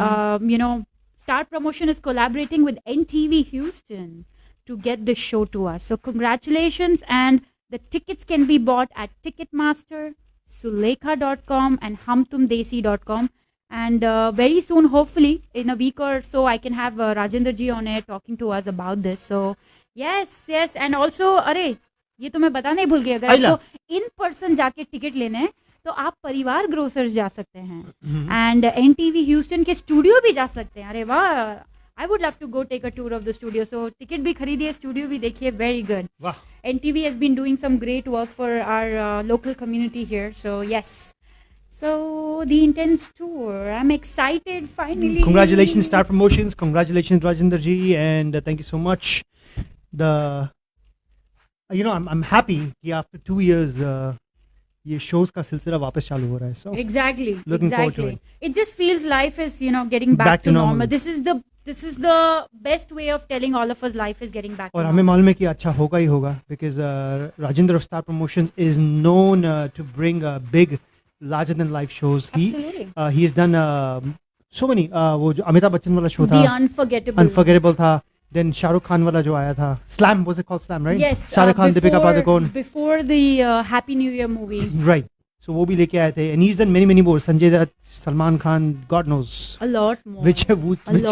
Star Promotion is collaborating with NTV Houston to get this show to us. So congratulations, and the tickets can be bought at Ticketmaster, Sulekha.com and humtumdesi.com. And very soon, hopefully, in a week or so, I can have Rajendra ji on air talking to us about this. So, yes. And also, अरे ये तो मैं बताना ही भूल गई अगर आपको in person जाके टिकट लेने हैं तो आप परिवार ग्रोसर्स जा सकते हैं एंड NTV Houston के स्टूडियो भी जा सकते हैं. अरे वाह, I would love to go take a tour of the studio. So ticket भी खरीदिए, स्टूडियो भी देखिए. Very good. वाह. NTV has been doing some great work for our local community here. So yes. So the Intense tour, I'm excited finally. Congratulations Star Promotions, congratulations Rajendra ji, and thank you so much. I'm happy कि after 2 years ये shows का सिलसिला वापस चालू हो रहा है. So looking forward to it. It just feels life is getting back to normal. This is the best way of telling all of us life is getting back to normal. और हमें मालूम है कि अच्छा होगा ही होगा because Rajendra of Star Promotions is known to bring big larger than life shows. Absolutely. He has done so many वो जो अमिताभ बच्चन वाला शो था, The Unforgettable था. Then Shahrukh Khan वाला जो आया था, Slam, was it called Slam, right? Yes. Shahrukh Khan, Deepika Padukone. Before the Happy New Year movie. Right. So वो भी लेके आए थे, and he's done many more. Sanjay Dutt, Salman Khan, God knows. A lot more. Which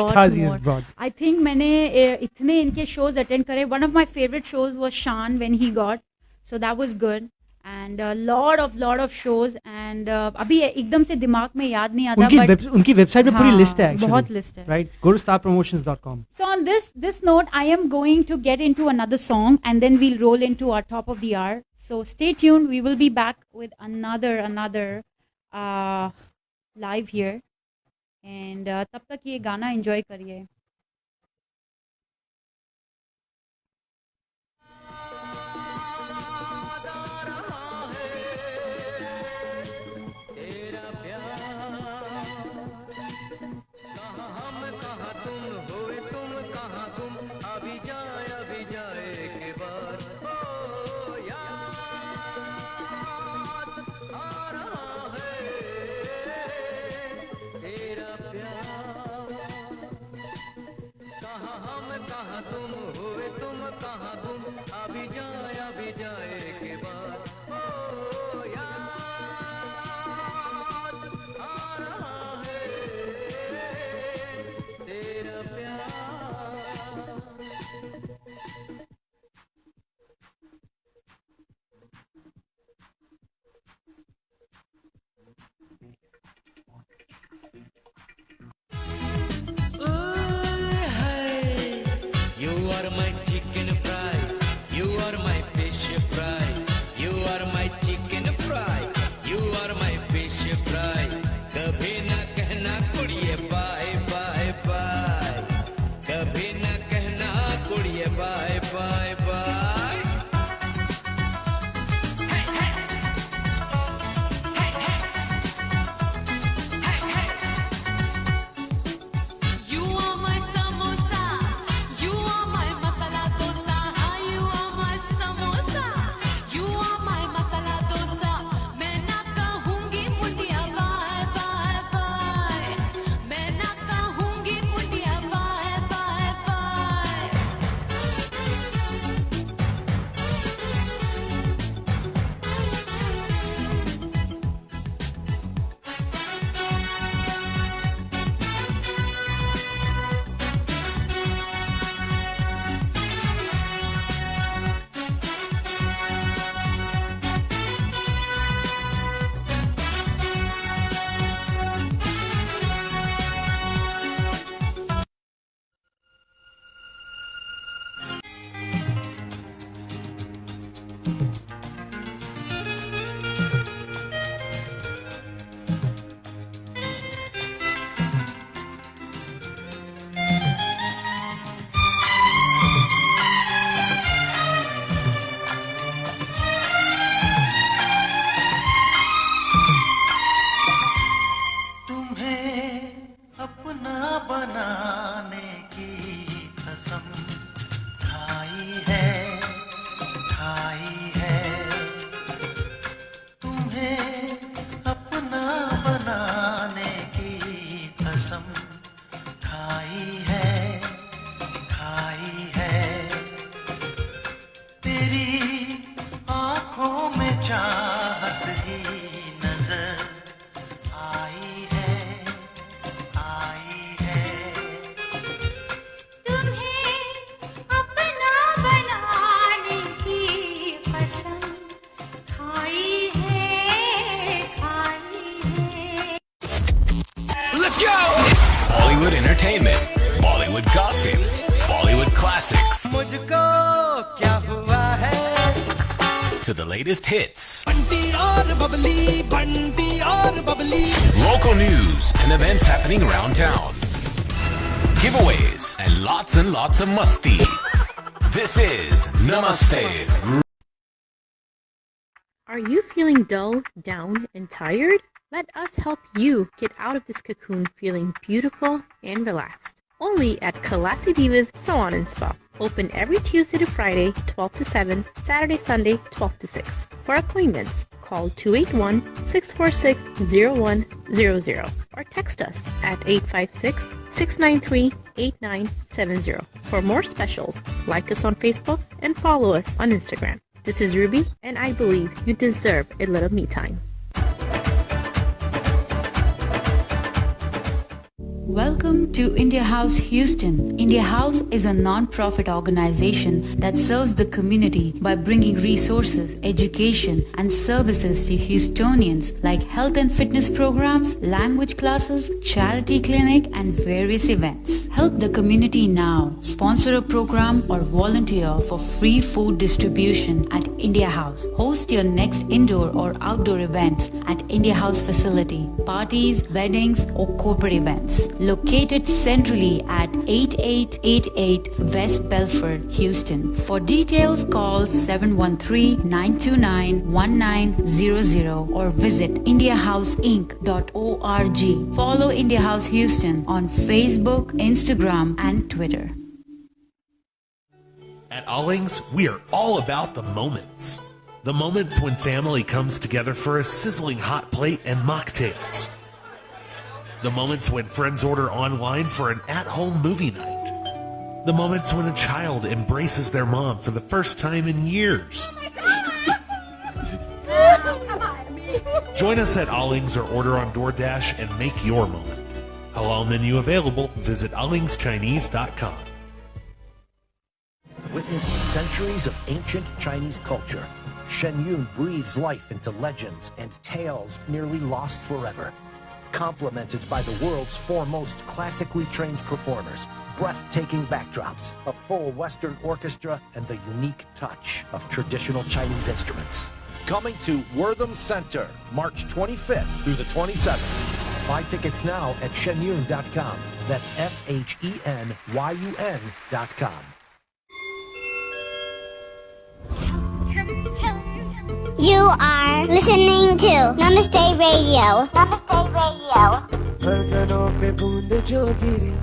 stars he has brought. I think मैंने इतने इनके shows attend करे. One of my favorite shows was Shan when he got. So that was good. And a lot of shows. And अभी एकदम से दिमाग में याद नहीं आता. उनकी website में पूरी list है actually. बहुत list है. Right. Go to starpromotions.com. So on this note, I am going to get into another song and then we'll roll into our top of the hour. So stay tuned. We will be back with another live here. And तब तक ये गाना enjoy करिए. You are my chicken fry, you are my fish fry, you are classics मुझको क्या हुआ है to the latest hits, Bunty और बबली बंटी और Babli local news and events happening around town, giveaways, and lots of Masti. This is Namaste. Are you feeling dull, down, and tired? Let us help you get out of this cocoon feeling beautiful and relaxed. Only at Classy Divas Salon and Spa. Open every Tuesday to Friday, 12 to 7, Saturday, Sunday, 12 to 6. For appointments, call 281-646-0100 or text us at 856-693-8970. For more specials, like us on Facebook and follow us on Instagram. This is Ruby, and I believe you deserve a little me time. Welcome to India House Houston. India House is a non-profit organization that serves the community by bringing resources, education, and services to Houstonians like health and fitness programs, language classes, charity clinic, and various events. Help the community now. Sponsor a program or volunteer for free food distribution at India House. Host your next indoor or outdoor events at India House facility, parties, weddings, or corporate events. Located centrally at 8888 West Belford, Houston. For details, call 713-929-1900 or visit indiahouseinc.org. Follow India House Houston on Facebook, Instagram, and Twitter. At Allings, we are all about the moments. The moments when family comes together for a sizzling hot plate and mocktails. The moments when friends order online for an at-home movie night. The moments when a child embraces their mom for the first time in years. Join us at Allings or order on DoorDash and make your moment. Halal menu available. Visit allingschinese.com. Witness centuries of ancient Chinese culture. Shenyun breathes life into legends and tales nearly lost forever. Complemented by the world's foremost classically trained performers, breathtaking backdrops, a full Western orchestra, and the unique touch of traditional Chinese instruments. Coming to Wortham Center, March 25th through the 27th. Buy tickets now at shenyun.com. That's SHENYUN.com. You are listening to Namaste Radio. Namaste Radio. धड़कनों पे बूंद जो गिरी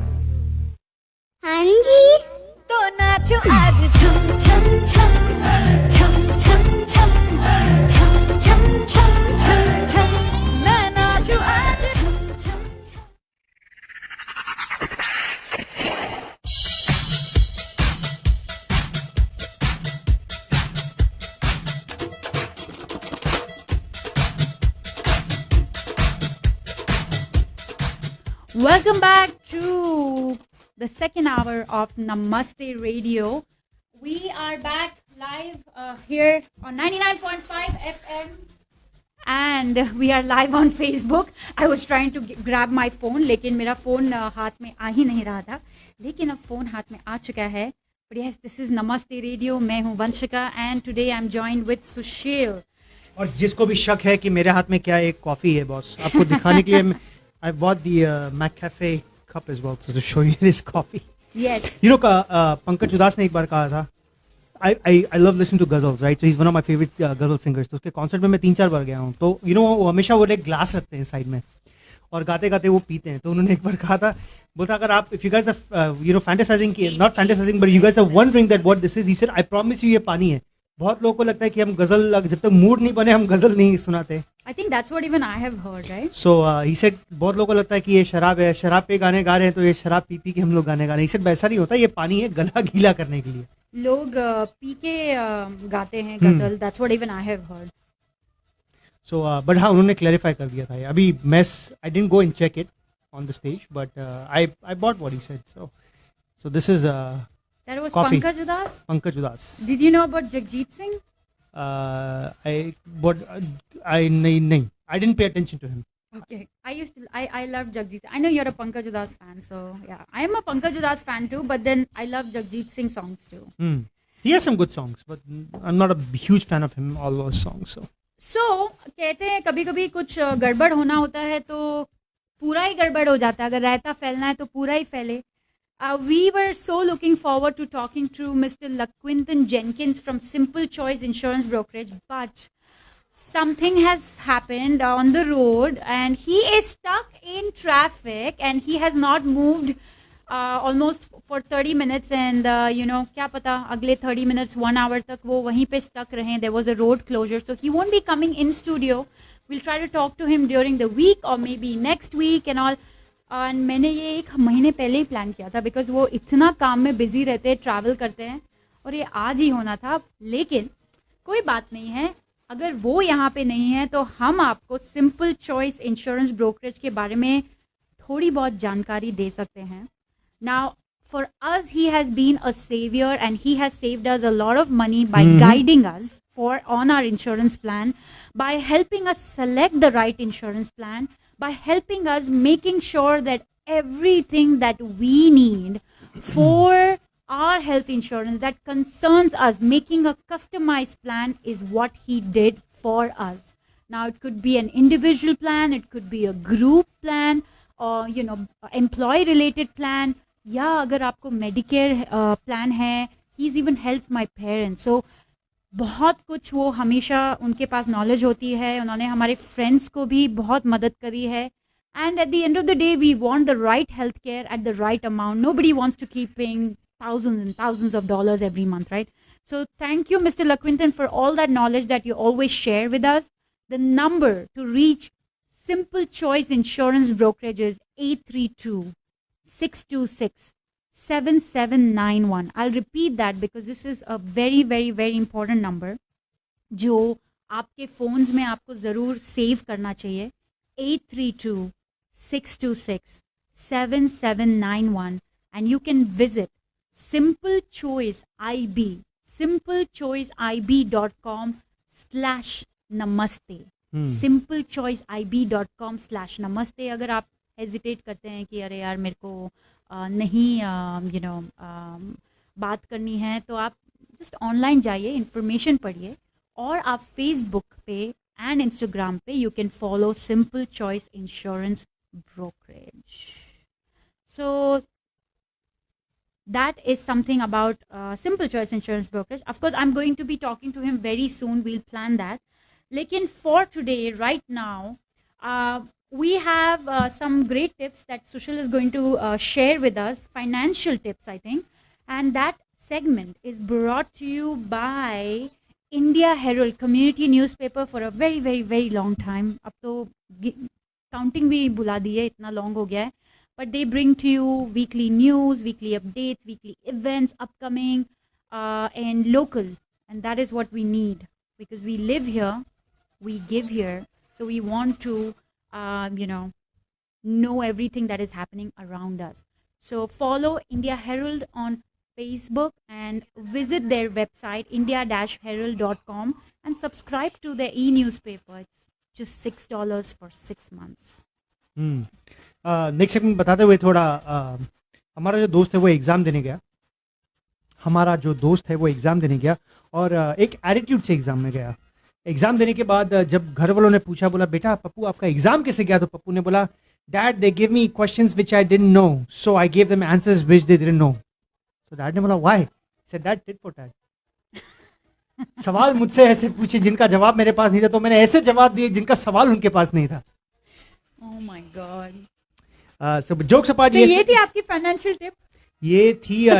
हाँ जी तो नाचो आज छम छम छम छम छम छम छम छम छम छम छम मैं नाचो आज छम छम छम Welcome back to the second hour of Namaste Radio. We are back live here on 99.5 FM and we are live on Facebook. I was trying to grab my phone लेकिन मेरा phone हाथ में आ ही नहीं रहा था, लेकिन अब phone हाथ में आ चुका है. But yes, this is Namaste Radio. मैं हूँ Vanshika and today I'm joined with Sushil. और जिसको भी शक है कि मेरे हाथ में क्या एक कॉफी है बॉस, आपको दिखाने के लिए I bought the McCafe cup as well to show you this coffee. Yes. You know, Pankaj Udas ने एक बार कहा था, I love listening to ghazals, right? So he's one of my favorite ghazal singers. तो उसके concert में मैं 3-4 बार गया हूँ. तो you know वो हमेशा वो एक ग्लास रखते हैं साइड में और गाते गाते वो पीते हैं. तो उन्होंने एक बार कहा था, बोलता अगर आप if you guys are fantasizing, not fantasizing, but you guys are wondering that what this is, he said, I promise you ये पानी है. बहुत लोगों को लगता है कि हम गजल जब तक मूड नहीं बने हम गजल नहीं सुनाते. I think that's what even I have heard, right? So he said बहुत लोगों को लगता है कि ये शराब है, शराब पे गाने गा रहे हैं तो ये शराब पी पी के हम लोग गाने गा रहे हैं. He said वैसा नहीं होता, ये पानी है गला गीला करने के लिए. लोग पी के गाते हैं गजल. That's what even I have heard. So but हाँ उन्होंने clarify कर दिया था. अभी मैं I didn't go and check it on the stage, but I bought what he said. So this is that was coffee. Pankaj Udas. Pankaj Udas. Did you know about Jagjit Singh? I didn't pay attention to him. Okay. I love Jagjit. I know you're a Pankaj Udas fan, so yeah. I am a Pankaj Udas fan too, but then I love Jagjit Singh songs too. He has some good songs, but I'm not a huge fan of him, all those songs. So, कहते हैं कभी कभी कुछ गड़बड़ होना होता है तो पूरा ही गड़बड़ हो जाता है. अगर रायता फैलना है तो पूरा ही फैले. We were so looking forward to talking to Mr. LaQuinton Jenkins from Simple Choice Insurance Brokerage, but something has happened on the road and he is stuck in traffic and he has not moved almost for 30 minutes and क्या पता अगले 30 minutes 1 hour तक वो वहीं पे stuck रहे. There was a road closure, so he won't be coming in studio. We'll try to talk to him during the week or maybe next week and all. And मैंने ये 1 महीने पहले ही plan किया था बिकॉज वो इतना काम में बिजी रहते हैं, ट्रैवल करते हैं और ये आज ही होना था. लेकिन कोई बात नहीं है, अगर वो यहाँ पे नहीं है तो हम आपको सिंपल चॉइस इंश्योरेंस ब्रोकरेज के बारे में थोड़ी बहुत जानकारी दे सकते हैं. Now for us he has been a saviour and he has saved us a lot of money by guiding us for on our insurance plan, by helping us select the right insurance plan, by helping us making sure that everything that we need for our health insurance that concerns us, making a customized plan is what he did for us. Now it could be an individual plan, it could be a group plan, or employee related plan, या अगर आपको Medicare plan है. He's even helped my parents. So बहुत कुछ वो हमेशा उनके पास knowledge होती है. उन्होंने हमारे फ्रेंड्स को भी बहुत मदद करी है. And at the end of the day we want the right health care at the right amount. Nobody wants to keep paying thousands and thousands of dollars every month, right? So thank you, Mr. LaQuinton, for all that knowledge that you always share with us. The number to reach Simple Choice Insurance Brokerage is 832-626-7791. I'll repeat that because this is a very, very, very important number जो आपके phones में आपको ज़रूर save करना चाहिए. 832-626-7791 and you can visit Simple Choice IB, simplechoiceib.com/namaste. simplechoiceib.com/namaste. अगर आप hesitate करते हैं कि अरे यार मेरे को नहीं बात करनी है तो आप जस्ट ऑनलाइन जाइए, इन्फॉर्मेशन पढ़िए और आप फेसबुक पे एंड इंस्टाग्राम पे you can follow simple choice insurance brokerage. So that is something about Simple Choice Insurance Brokerage. Of course, I'm going to be talking to him very soon. We'll plan that. Lekin for today, right now, we have some great tips that Sushil is going to share with us. Financial tips, I think. And that segment is brought to you by India Herald, community newspaper for a very, very, very long time. Ab to counting bhi bula diye, itna long ho gaya hai. But they bring to you weekly news, weekly updates, weekly events upcoming and local. And that is what we need because we live here, we give here. So we want to, know everything that is happening around us. So follow India Herald on Facebook and visit their website, india-herald.com and subscribe to their e-newspaper. It's just $6 for 6 months. Next segment बताते हुए थोड़ा हमारा जो दोस्त है वो exam देने गया और एक एटीट्यूड से एग्ज़ाम में गया. एग्ज़ाम देने के बाद जब घर वालों ने पूछा, बोला बेटा पप्पू आपका एग्ज़ाम कैसे गया, तो पप्पू ने बोला dad they give me questions which I didn't know so I give them answers which they didn't know. So dad ने बोला why. Said dad tit for tat. सवाल मुझसे ऐसे पूछे जिनका जवाब मेरे पास नहीं था तो मैंने ऐसे जवाब दिए जिनका सवाल उनके पास नहीं था. Oh my God. So jokes apart, so ये थी आपकी फाइनेंशियल टिप. ये थी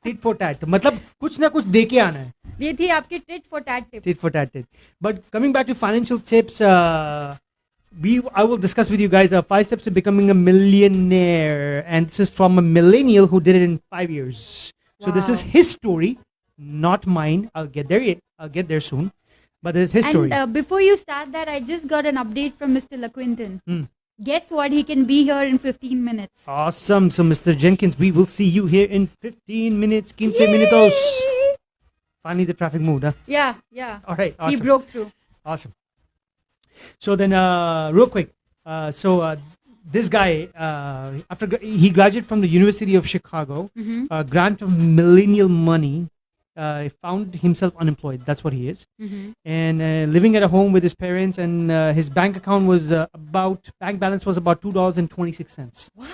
टिट फॉर टैट, मतलब कुछ ना कुछ दे के आना है. ये थी आपकी tit for tat tip. Tit for tat tip. But coming back to financial tips, I will discuss with you guys 5 steps to becoming a millionaire, and this is from a millennial who did it in 5 years. Wow. So this is his story, not mine. I'll get there soon. But this is his story. And before you start that, I just got an update from Mr. LaQuinton. Guess what? He can be here in 15 minutes. Awesome. So, Mr. Jenkins, we will see you here in 15 minutes. 15 minutos. Finally, the traffic moved, huh? Yeah. All right. Awesome. He broke through. Awesome. So then, real quick, This guy, he graduated from the University of Chicago, grant of millennial money, found himself unemployed. That's what he is. And living at a home with his parents, and his bank account was bank balance was about $2.26. What?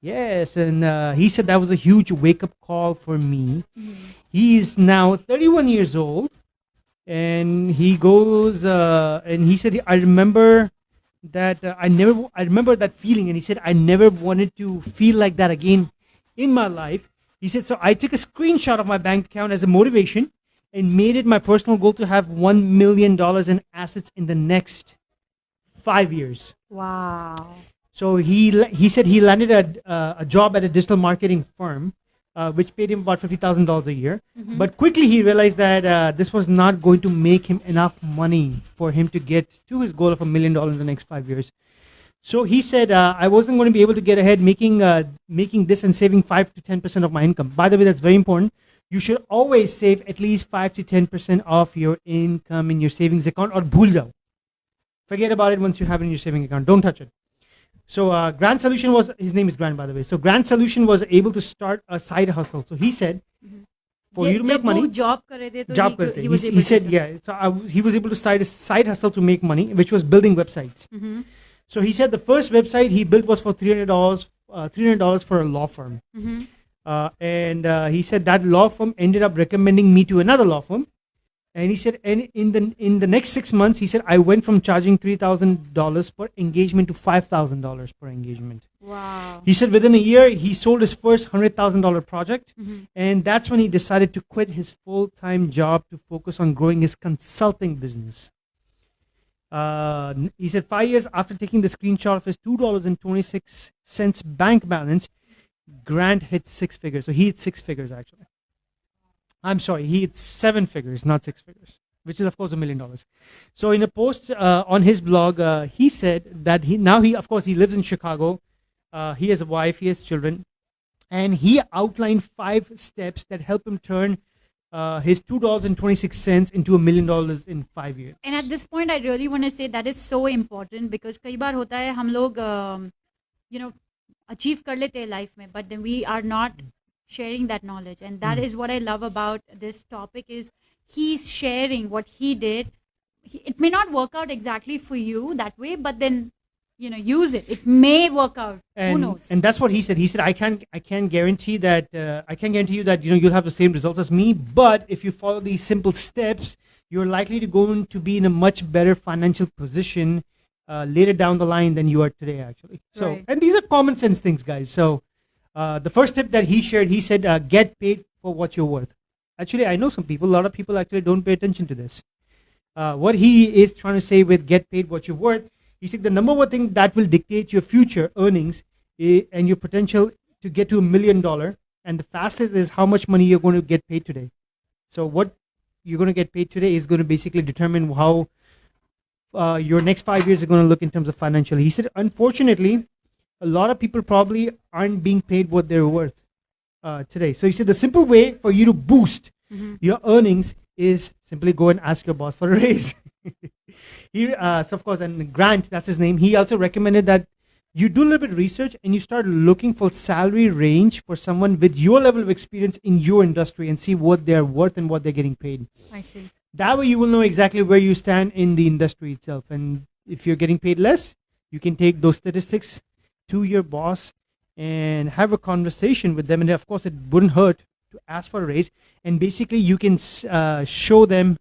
Yes, and he said that was a huge wake-up call for me. He is now 31 years old, and he goes, and he said, I remember that I remember that feeling, and he said, I never wanted to feel like that again in my life. He said, so I took a screenshot of my bank account as a motivation and made it my personal goal to have $1 million in assets in the next 5 years. Wow. So he said he landed a job at a digital marketing firm, which paid him about $50,000 a year. But quickly he realized that this was not going to make him enough money for him to get to his goal of $1 million in the next 5 years. So he said, I wasn't going to be able to get ahead making this and saving 5 to 10% of my income. By the way, that's very important. You should always save at least 5 to 10% of your income in your savings account, or bhul jao. Forget about it once you have it in your saving account. Don't touch it. So Grant Solution was, his name is Grant, by the way. So Grant Solution was able to start a side hustle. So he said, for you to make money, he said, yeah. So he was able to start a side hustle to make money, which was building websites. So he said the first website he built was for $300 for a law firm. And he said that law firm ended up recommending me to another law firm. And he said, and in the next 6 months, he said, I went from charging $3,000 per engagement to $5,000 per engagement. Wow. He said within a year, he sold his first $100,000 project. And that's when he decided to quit his full-time job to focus on growing his consulting business. He said 5 years after taking the screenshot of his $2.26 bank balance, Grant hit 6 figures. So he hit 6 figures, actually. I'm sorry, he hit 7 figures, not 6 figures, which is, of course, $1 million. So in a post on his blog, he said that he lives in Chicago. He has a wife, he has children. And he outlined 5 steps that help him turn his $2.26 into $1 million in 5 years. And at this point, I really want to say that is so important, because कई बार होता है हम लोग achieve कर लेते हैं life में, but then we are not sharing that knowledge. And that is what I love about this topic, is he's sharing what he did. It may not work out exactly for you that way, but then use it. It may work out. Who knows? And that's what he said. He said, I can't guarantee that I can't guarantee you that you'll have the same results as me, but if you follow these simple steps, you're likely to go to be in a much better financial position later down the line than you are today, actually. So, right. And these are common sense things, guys. So the first tip that he shared, he said, get paid for what you're worth. Actually, I know a lot of people actually don't pay attention to this. What he is trying to say with get paid what you're worth, he said the number one thing that will dictate your future earnings and your potential to get to $1 million, and the fastest is how much money you're going to get paid today. So what you're going to get paid today is going to basically determine how your next 5 years are going to look in terms of financially. He said, unfortunately, a lot of people probably aren't being paid what they're worth today. So he said the simple way for you to boost your earnings is simply go and ask your boss for a raise. So of course, and Grant, that's his name, he also recommended that you do a little bit of research and you start looking for salary range for someone with your level of experience in your industry and see what they're worth and what they're getting paid. I see. That way you will know exactly where you stand in the industry itself. And if you're getting paid less, you can take those statistics to your boss and have a conversation with them. And of course, it wouldn't hurt to ask for a raise. And basically, you can show them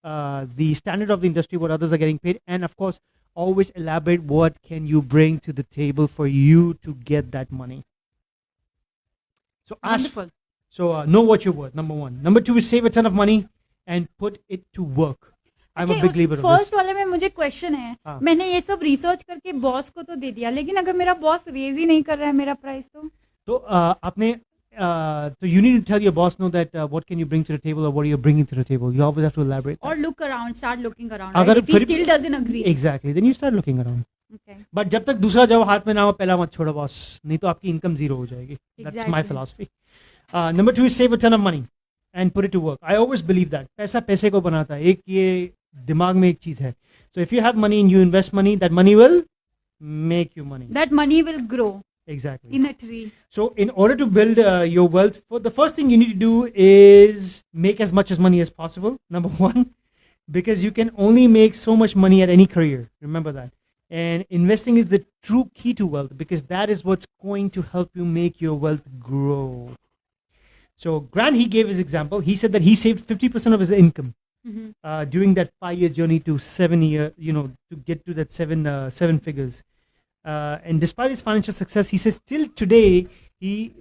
the standard of the industry, what others are getting paid. And of course, always elaborate what can you bring to the table for you to get that money. So Wonderful. Know what you're worth, number one. Number two is save a ton of money and put it to work. I'm a big believer of this. First वाले में मुझे question है, मैंने ये सब research करके boss को तो दे दिया, लेकिन अगर मेरा बॉस रेज ही नहीं कर रहा है मेरा प्राइस तो आपने so you need to tell your boss that what can you bring to the table or what are you bringing to the table. You always have to elaborate. Or look around, start looking around. Right? If he still doesn't agree. Exactly. Then you start looking around. Okay. But जब तक दूसरा जवाब हाथ में ना हो पहला मत छोड़ो बॉस, नहीं तो आपकी इनकम जीरो हो जाएगी. That's my philosophy. Number two is save a ton of money and put it to work. I always believe that. पैसा पैसे को बनाता है. एक ये दिमाग में एक चीज है. So if you have money and you invest money, that money will make you money. That money will grow Exactly. in a tree. So in order to build your wealth, the first thing you need to do is make as much as money as possible. Number one, because you can only make so much money at any career. Remember that. And investing is the true key to wealth, because that is what's going to help you make your wealth grow. So Grant, he gave his example. He said that he saved 50% of his income during that 5-year journey to 7-year, to get to that seven figures. And despite his financial success, he says till today he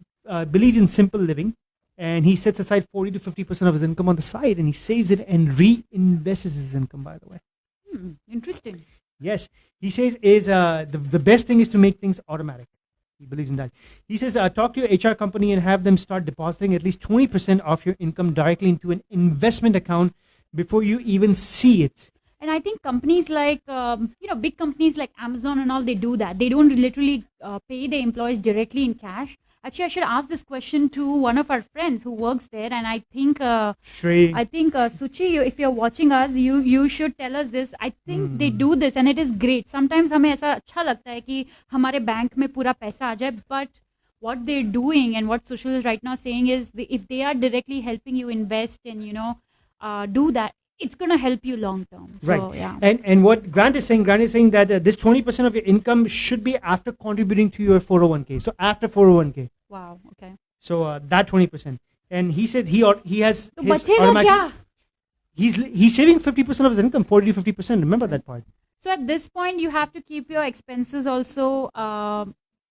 believes in simple living, and he sets aside 40 to 50% of his income on the side, and he saves it and reinvests his income. By the way, Interesting. yes, he says is the best thing is to make things automatic. He believes in that. He says talk to your HR company and have them start depositing at least 20% of your income directly into an investment account before you even see it. And I think companies like, big companies like Amazon and all, they do that. They don't literally pay their employees directly in cash. Actually, I should ask this question to one of our friends who works there. And I think, Suchi, if you're watching us, you should tell us this. I think they do this and it is great. Sometimes हमें ऐसा अच्छा लगता है कि हमारे bank में पूरा पैसा आ जाए. But what they're doing and what Sushil is right now saying is, if they are directly helping you invest and, do that, it's going to help you long term. So, Right. yeah. And what Grant is saying that this 20% of your income should be after contributing to your 401k. So after 401k. Wow. Okay. So that 20%. And he said he has तो his बचेगा automatic. क्या? He's saving 50% of his income, 40 to 50%. Remember that part. So at this point, you have to keep your expenses also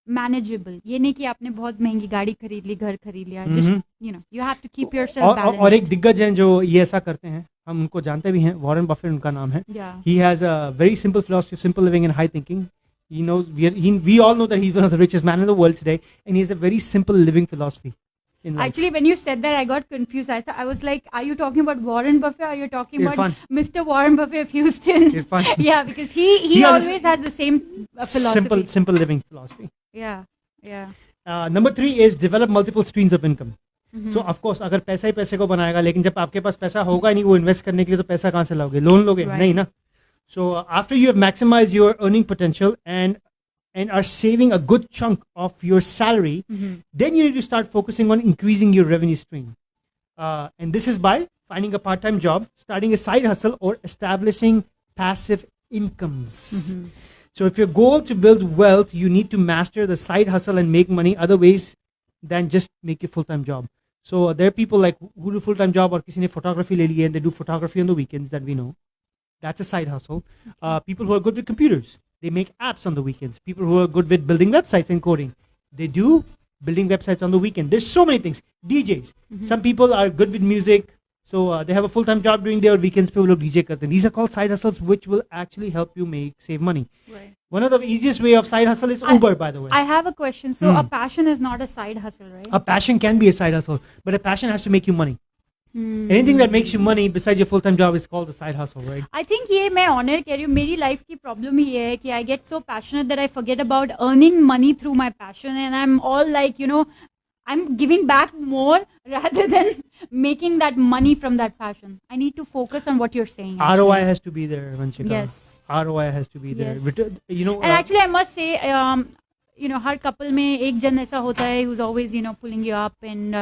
manageable. ये नहीं कि आपने बहुत महंगी गाड़ी खरीद ली, घर खरीद लिया. Just you have to keep yourself balanced. और एक दिग्गज हैं जो ये ऐसा करते हैं, हम उनको जानते भी हैं. वॉरेन बफेट उनका नाम है. Yeah. He has a very simple philosophy of simple living and high thinking. We all know that he's one of the richest man in the world today, and he has a very simple living philosophy in life. Actually, when you said that, I got confused. I was like, are you talking about Warren Buffett or are you talking about Mr. Warren Buffett of Houston? Yeah, because he always has the same philosophy. Simple living philosophy. Yeah, yeah. Number 3 is develop multiple streams of income. So of course, अगर पैसा ही पैसे को बनाएगा, लेकिन जब आपके पास पैसा होगा नहीं वो इन्वेस्ट करने के लिए, तो पैसा कहाँ से लाओगे? लोन लोगे? नहीं ना. So after you have maximized your earning potential and are saving a good chunk of your salary, then you need to start focusing on increasing your revenue stream. And this is by finding a part-time job, starting a side hustle, or establishing passive incomes. So if your goal to build wealth, you need to master the side hustle and make money other ways than just make a full-time job. So there are people like who do full-time job, or किसी ने photography ले ली है and they do photography on the weekends, that we know. That's a side hustle. People who are good with computers, they make apps on the weekends. People who are good with building websites and coding, they do building websites on the weekend. There's so many things. DJs. Some people are good with music, so they have a full-time job during their weekends. People who DJ करते हैं. These are called side hustles, which will actually help you save money. Right. One of the easiest way of side hustle is Uber, by the way. I have a question. So a passion is not a side hustle, right? A passion can be a side hustle, but a passion has to make you money. Anything that makes you money besides your full-time job is called a side hustle, right? I think ये मैं honour कह रही हूँ. मेरी life की problem ही है कि I get so passionate that I forget about earning money through my passion, and I'm all like, I'm giving back more rather than making that money from that passion. I need to focus on what you're saying. Actually. ROI has to be there, Vanshika. Yes. ROI has to be there. Yes. And actually, I must say, her couple में एक जन ऐसा होता है who's always, pulling you up and,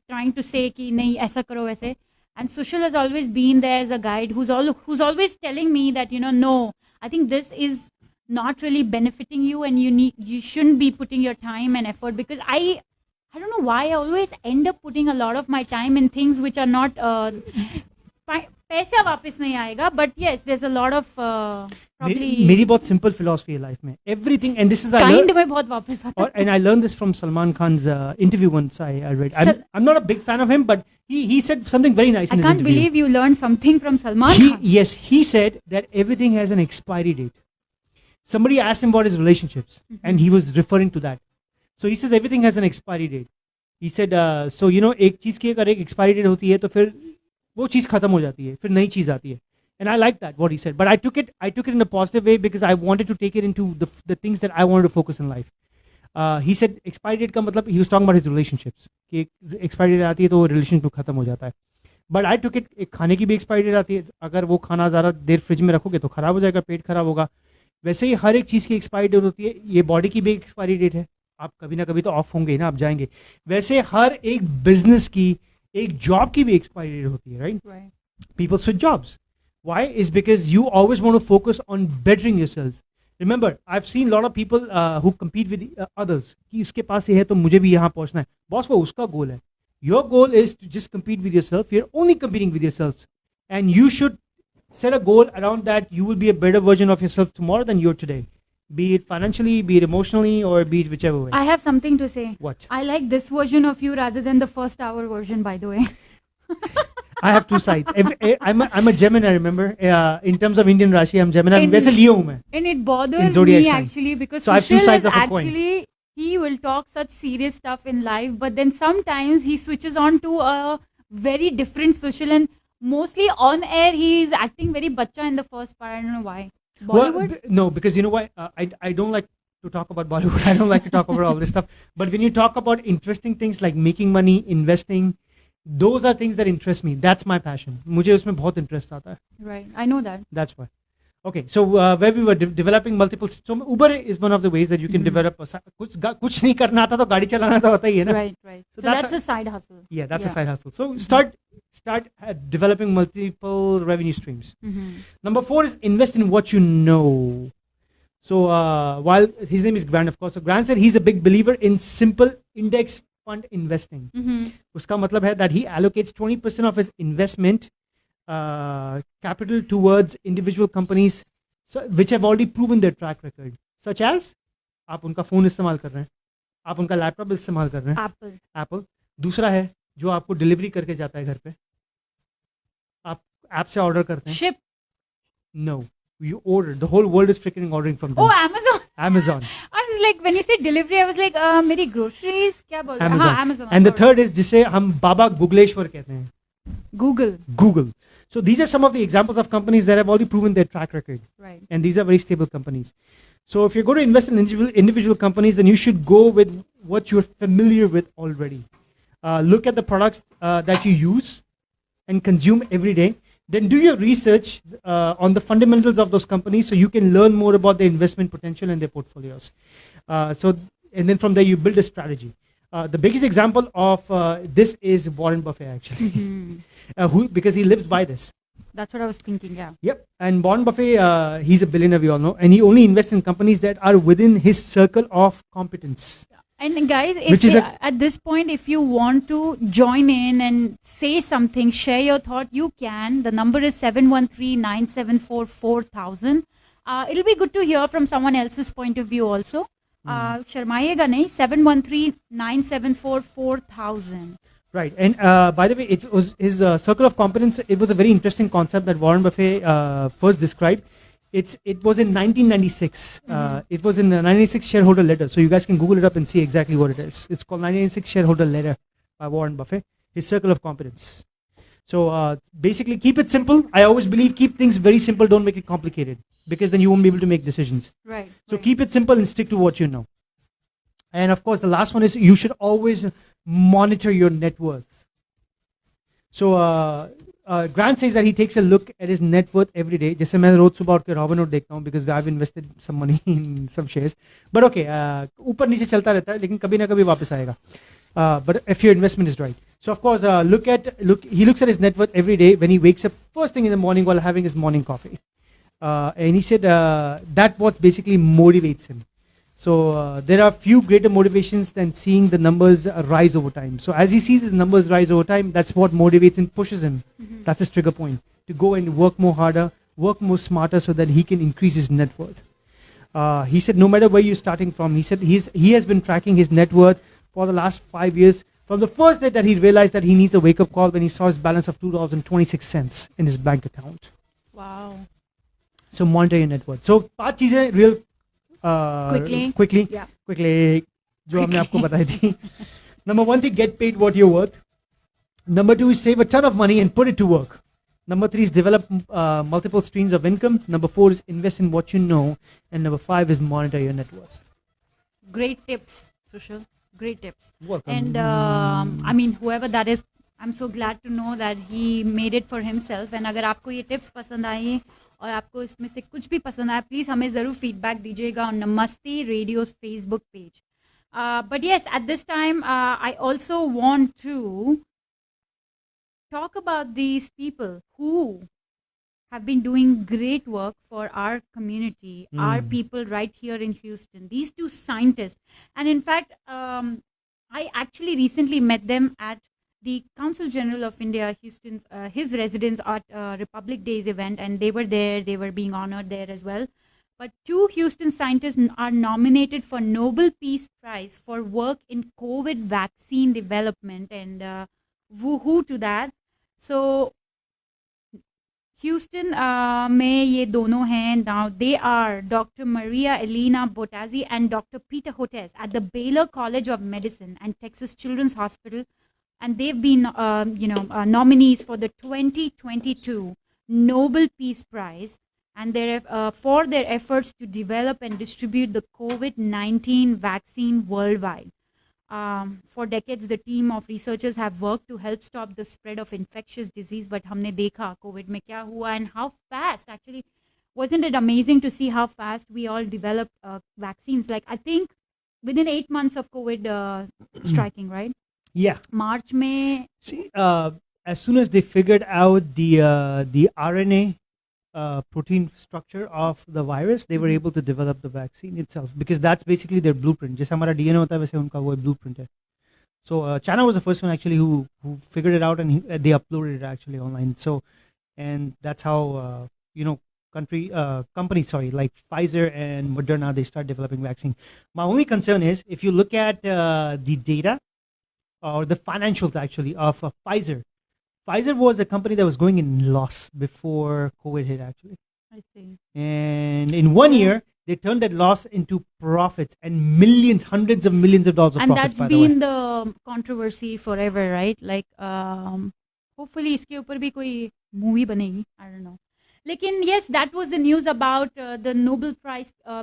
trying to say कि नहीं ऐसा करो वैसे. And Sushil has always been there as a guide who's always telling me that, no, I think this is not really benefiting you, and you shouldn't be putting your time and effort, because I don't know why I always end up putting a lot of my time in things which are not पैसा वापस नहीं आएगा. But yes, there's a lot of probably. मेरी बहुत simple philosophy है life में. Everything, and this is kind में बहुत वापस आता है. And I learned this from Salman Khan's interview once I read. I'm not a big fan of him, but he said something very nice in his interview. I can't believe you learned something from Salman Khan. Yes, he said that everything has an expiry date. Somebody asked him about his relationships, and he was referring to that. So he says everything has an expiry date. He said, so एक चीज की अगर एक expiry date होती है तो फिर वो चीज खत्म हो जाती है, फिर नई चीज आती है. And I like that what he said, but I took it in a positive way because I wanted to take it into the things that I wanted to focus in life. He said expiry date का मतलब he was talking about his relationships कि expiry date आती है तो वो relationship खत्म हो जाता है. But I took it, एक खाने की भी expiry date आती है. अगर वो खाना ज़्यादा देर फ्रिज में रखोगे तो खराब हो जाएगा, पेट खराब होगा. वैसे ही हर एक चीज़ की एक्सपायरी डेट होती है, ये बॉडी की भी एक्सपायरी डेट है, आप कभी ना कभी तो ऑफ होंगे ना, आप जाएंगे। वैसे हर एक बिजनेस की, एक जॉब की भी एक्सपायरी डेट होती है, right? People switch jobs. Why? Is because you always want to focus on bettering yourself. Remember, I've seen a lot of people who compete with others. कि इसके पास ये है तो मुझे भी यहाँ पहुँचना है। Boss, वो उसका goal है. Your goal is to just compete with yourself. You're only competing with yourself, and you should set a goal around that. You will be a better version of yourself tomorrow than you are today. Be it financially, be it emotionally, or be it whichever way. I have something to say. What? I like this version of you rather than the first hour version, by the way. I have two sides. I'm a Gemini, remember? In terms of Indian Rashi, I'm Gemini. वैसे Leo हूँ मैं. And it bothers zodiac me sign. actually because So I have two Sushil sides is of a coin. actually, he will talk such serious stuff in life, but then sometimes he switches on to a very different Sushil, and mostly on air he is acting very bacha in the first part. I don't know why. Bollywood? Well, no, because you know why? I don't like to talk about Bollywood. I don't like to talk about all this stuff. But when you talk about interesting things like making money, investing, those are things that interest me. That's my passion. मुझे उसमें बहुत interest आता है. Right, I know that. That's why. Okay, so where we were developing multiple. So Uber is one of the ways that you can develop. कुछ नहीं करना आता तो गाड़ी चलाना तो होता ही है ना. Right, right. So that's a side hustle. Yeah, that's a side hustle. So start developing multiple revenue streams. Number 4 is invest in what you know. So while his name is Grant, of course, so Grant said he's a big believer in simple index fund investing. उसका मतलब है that he allocates 20% of his investment capital towards individual companies which have already proven their track record, such as आप उनका phone इस्तेमाल कर रहे हैं, आप उनका लैपटॉप इस्तेमाल कर रहे हैं, एप्पल। दूसरा है जो आपको डिलीवरी करके जाता है घर पे, आप ऐप से ऑर्डर करते हैं, ship, no, you order. The whole world is freaking ordering from them. Oh, Amazon. Amazon. I was like, when you said delivery, I was like, मेरी groceries क्या बोल रहे हैं? हाँ, Amazon. And the third is जिसे हम बाबा गुगलेश्वर कहते हैं. Google. So these are some of the examples of companies that have already proven their track record. Right. And these are very stable companies. So if you're going to invest in individual companies, then you should go with what you're familiar with already. Look at the products that you use and consume every day. Then do your research on the fundamentals of those companies so you can learn more about their investment potential and their portfolios. And then from there you build a strategy. The biggest example of this is Warren Buffett, actually, because he lives by this. That's what I was thinking, yeah. Yep. And Warren Buffett, he's a billionaire, we all know, and he only invests in companies that are within his circle of competence. And guys, at this point, if you want to join in and say something, share your thought, you can. The number is 713-974-4000. It'll be good to hear from someone else's point of view also. Sharmayega nahi, 713-974-4000. Right. And by the way, it was his circle of competence. It was a very interesting concept that Warren Buffett first described. It was in 1996. It was in the 1996 shareholder letter. So you guys can Google it up and see exactly what it is. It's called 1996 shareholder letter by Warren Buffett. His circle of competence. So basically, keep it simple. I always believe keep things very simple. Don't make it complicated, because then you won't be able to make decisions. Right. So keep it simple and stick to what you know. And of course, the last one is you should always monitor your net worth. So Grant says that he takes a look at his net worth every day. जैसे मैं रोज सुबह उठ के Robinhood देखता हूँ because I've invested some money in some shares. But okay, ऊपर नीचे चलता रहता है, लेकिन कभी ना कभी वापस आएगा. But if your investment is right. So of course, he looks at his net worth every day when he wakes up first thing in the morning while having his morning coffee. And he said that what basically motivates him. So there are few greater motivations than seeing the numbers rise over time. So as he sees his numbers rise over time, that's what motivates and pushes him. That's his trigger point to go and work more harder, work more smarter, so that he can increase his net worth. He said no matter where you're starting from, he said he has been tracking his net worth for the last 5 years. From the first day that he realized that he needs a wake-up call when he saw his balance of $2.26 in his bank account. Wow. So monitor your net worth. So 5 चीजें real quickly जो हमने आपको बताई थी. Number 1 thing, get paid what you're worth. Number 2 is save a ton of money and put it to work. Number 3 is develop multiple streams of income. Number 4 is invest in what you know. And number 5 is monitor your net worth. Great tips, Sushil. Great tips. Welcome. And I mean, whoever that is, I'm so glad to know that he made it for himself. And अगर आपको ये tips पसंद आई और आपको इसमें से कुछ भी पसंद आया, प्लीज़ हमें ज़रूर फीडबैक दीजिएगा ऑन नमस्ते रेडियो's Facebook page. But yes, at this time, I also want to talk about these people who have been doing great work for our community, our people right here in Houston. These two scientists. And in fact, I actually recently met them at the Consul General of India, Houston's, his residence at Republic Days event, and they were there, they were being honored there as well. But two Houston scientists are nominated for Nobel Peace Prize for work in COVID vaccine development, and woohoo to that. So Houston में ये दोनों हैं. Now they are Dr. Maria Elena Bottazzi and Dr. Peter Hotez at the Baylor College of Medicine and Texas Children's Hospital, and they've been nominees for the 2022 Nobel Peace Prize, and for their efforts to develop and distribute the COVID-19 vaccine worldwide. For decades, the team of researchers have worked to help stop the spread of infectious disease. But हमने देखा COVID में क्या हुआ and how fast. Actually, wasn't it amazing to see how fast we all developed vaccines? Like I think within 8 months of COVID striking, right? Yeah. March में. See, as soon as they figured out the RNA protein structure of the virus, they were able to develop the vaccine itself, because that's basically their blueprint. जैसे हमारा DNA होता है वैसे उनका वो blueprint है. So China was the first one actually who figured it out, and they uploaded it actually online. So, and that's how companies like Pfizer and Moderna, they start developing vaccine. My only concern is if you look at the data or the financials actually of Pfizer. Pfizer was a company that was going in loss before COVID hit, actually. I see. And in 1 year, they turned that loss into profits and millions, hundreds of millions of dollars of and profits. And that's been the controversy forever, right? Like, hopefully, इसके ऊपर भी कोई movie बनेगी. I don't know. Lekin, yes, that was the news about the Nobel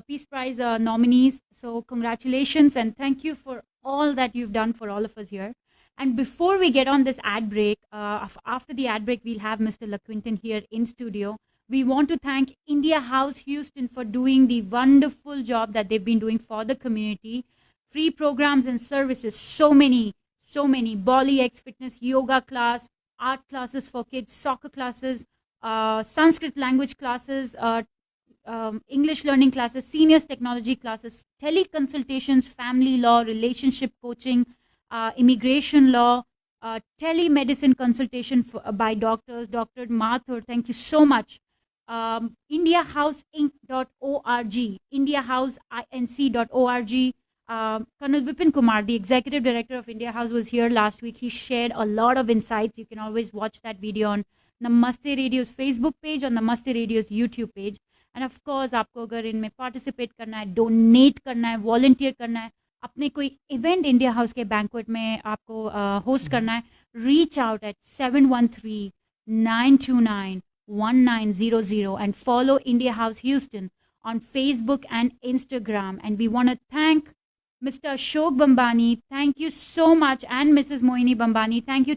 Peace Prize nominees. So, congratulations and thank you for all that you've done for all of us here. And before we get on this ad break, after the ad break, we'll have Mr. LaQuinton here in studio. We want to thank India House Houston for doing the wonderful job that they've been doing for the community. Free programs and services, so many. Bolly X Fitness, yoga class, art classes for kids, soccer classes, Sanskrit language classes, English learning classes, seniors technology classes, teleconsultations, family law, relationship coaching, immigration law, telemedicine consultation by doctors. Dr. Mathur, thank you so much. IndiaHouseInc.org, IndiaHouseInc.org. Colonel Vipin Kumar, the Executive Director of India House, was here last week. He shared a lot of insights. You can always watch that video on Namaste Radio's Facebook page or Namaste Radio's YouTube page. And of course, आपको अगर इनमें participate करना है, donate करना है, volunteer करना है, अपने कोई इवेंट इंडिया हाउस के बैंक्वेट में आपको होस्ट करना है, reach out at 713-929-1900 and follow India House Houston on Facebook and Instagram. And we want to thank Mr. Ashok Bambani. Thank you so much. And Mrs. Moini Bambani. Thank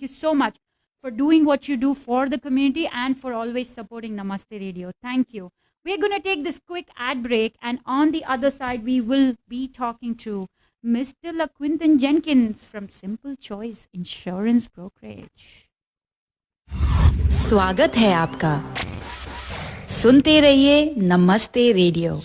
you so much for doing what you do for the community and for always supporting Namaste Radio. Thank you. We're going to take this quick ad break, and on the other side, we will be talking to Mr. LaQuinton Jenkins from Simple Choice Insurance Brokerage. स्वागत है आपका. सुनते रहिए नमस्ते radio.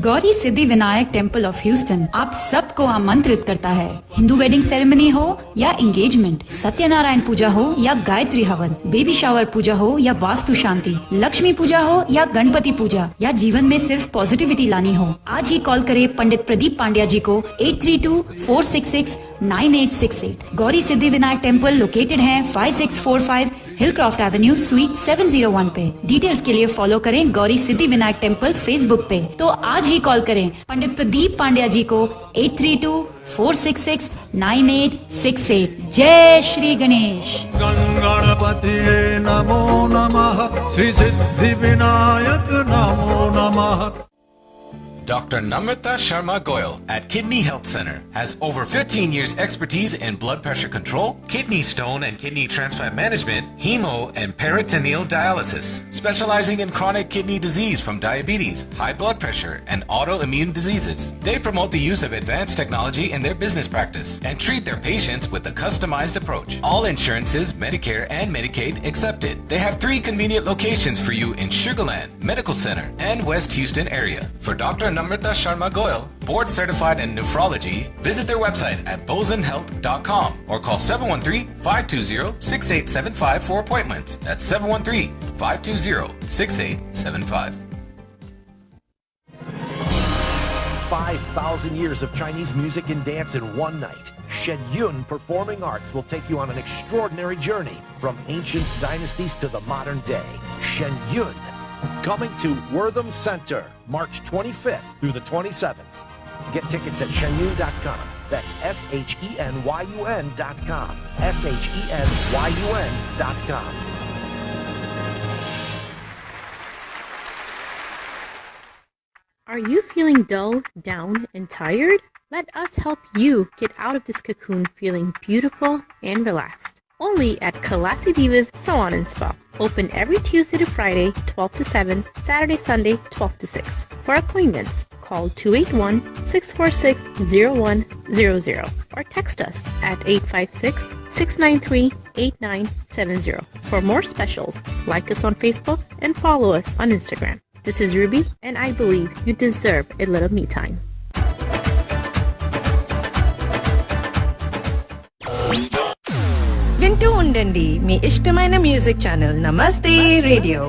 Gauri Siddhi Vinayak temple of Houston आप सबको आमंत्रित करता है. हिंदू वेडिंग सेरेमनी हो या एंगेजमेंट, सत्यनारायण पूजा हो या गायत्री हवन, बेबी शावर पूजा हो या वास्तु शांति, लक्ष्मी पूजा हो या गणपति पूजा, या जीवन में सिर्फ पॉजिटिविटी लानी हो, आज ही कॉल करें पंडित प्रदीप पांड्या जी को 832-466-9868. गौरी सिद्धि विनायक टेम्पल लोकेटेड है 5645 हिलक्रॉफ्ट एवेन्यू स्वीट 701 पे. डिटेल्स के लिए फॉलो करें गौरी सिद्धि विनायक टेम्पल फेसबुक पे. तो आज ही कॉल करें पंडित प्रदीप पांड्या जी को 832-466-9868. जय श्री गणेश. गणपति नमो नमः, श्री सिद्धि विनायक नमो नमः. Dr. Namrata Sharma Goyal at Kidney Health Center has over 15 years expertise in blood pressure control, kidney stone and kidney transplant management, hemo and peritoneal dialysis, specializing in chronic kidney disease from diabetes, high blood pressure, and autoimmune diseases. They promote the use of advanced technology in their business practice and treat their patients with a customized approach. All insurances, Medicare and Medicaid accepted. They have 3 convenient locations for you in Sugarland, Medical Center, and West Houston area. For Dr. Namrata Sharma Goyal, board certified in nephrology, visit their website at bozenhealth.com or call 713-520-6875 for appointments. That's 713-520-6875. 5,000 years of Chinese music and dance in one night. Shen Yun Performing Arts will take you on an extraordinary journey from ancient dynasties to the modern day. Shen Yun, coming to Wortham Center, March 25th through the 27th. Get tickets at shenyun.com. That's SHENYUN.com. SHENYUN.com. Are you feeling dull, down, and tired? Let us help you get out of this cocoon feeling beautiful and relaxed. Only at Kalasi Divas Salon and Spa. Open every Tuesday to Friday, 12 to 7, Saturday, Sunday, 12 to 6. For appointments, call 281-646-0100 or text us at 856-693-8970. For more specials, like us on Facebook and follow us on Instagram. This is Ruby, and I believe you deserve a little me time. వింటూ ఉండండి మీ ఇష్టమైన music channel నమస్తే radio.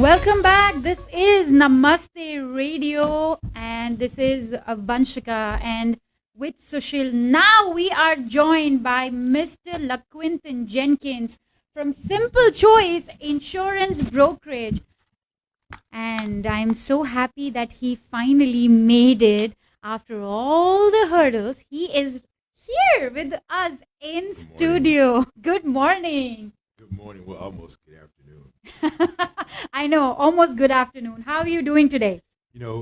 Welcome back. This is Namaste Radio, and this is Vanshika and with Sushil. Now we are joined by Mr. LaQuinton Jenkins from Simple Choice Insurance Brokerage. And I'm so happy that he finally made it after all the hurdles. He is here with us in studio. Good morning. Good morning. Well, almost good afternoon. I know, almost good afternoon. How are you doing today? You know,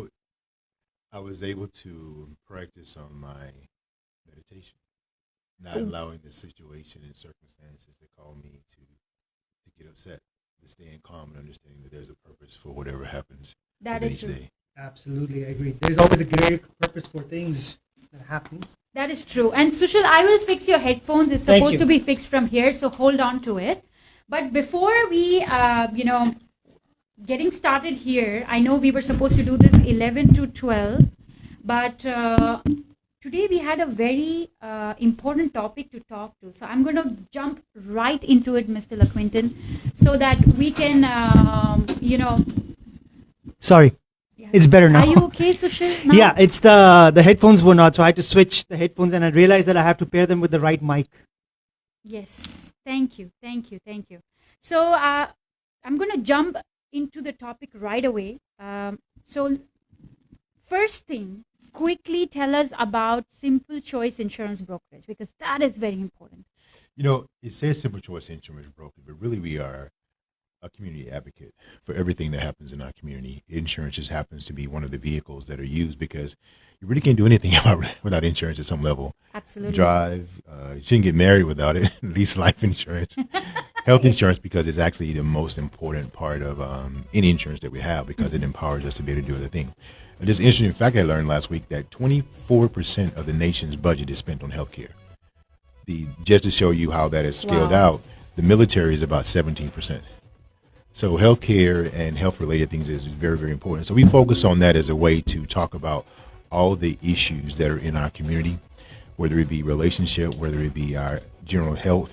I was able to practice on my meditation, not allowing the situation and circumstances to call me to get upset, to staying calm and understanding that there's a purpose for whatever happens. That is each true. day. Absolutely, I agree. There's always a great purpose for things that happen. That is true. And Sushil, I will fix your headphones. It's supposed to be fixed from here, so hold on to it. But before we, getting started here, I know we were supposed to do this 11 to 12, but today we had a very important topic to talk to. So I'm going to jump right into it, Mr. LaQuinton, so that we can, Sorry. Yeah. It's better now. Are you okay, Sushil? Now? Yeah, it's the headphones were not, so I had to switch the headphones, and I realized that I have to pair them with the right mic. Yes. Thank you. So I'm going to jump into the topic right away. So first thing, quickly tell us about Simple Choice Insurance Brokerage, because that is very important. You know, it says Simple Choice Insurance Brokerage, but really we are a community advocate for everything that happens in our community. Insurance just happens to be one of the vehicles that are used because you really can't do anything without insurance at some level. Absolutely. Drive, you shouldn't get married without it, at least life insurance. Health insurance, because it's actually the most important part of any insurance that we have, because it empowers us to be able to do other things. This interesting fact I learned last week that 24% of the nation's budget is spent on healthcare. Just to show you how that is scaled out, the military is about 17%. So healthcare and health-related things is very, very important. So we focus on that as a way to talk about all the issues that are in our community, whether it be relationship, whether it be our general health.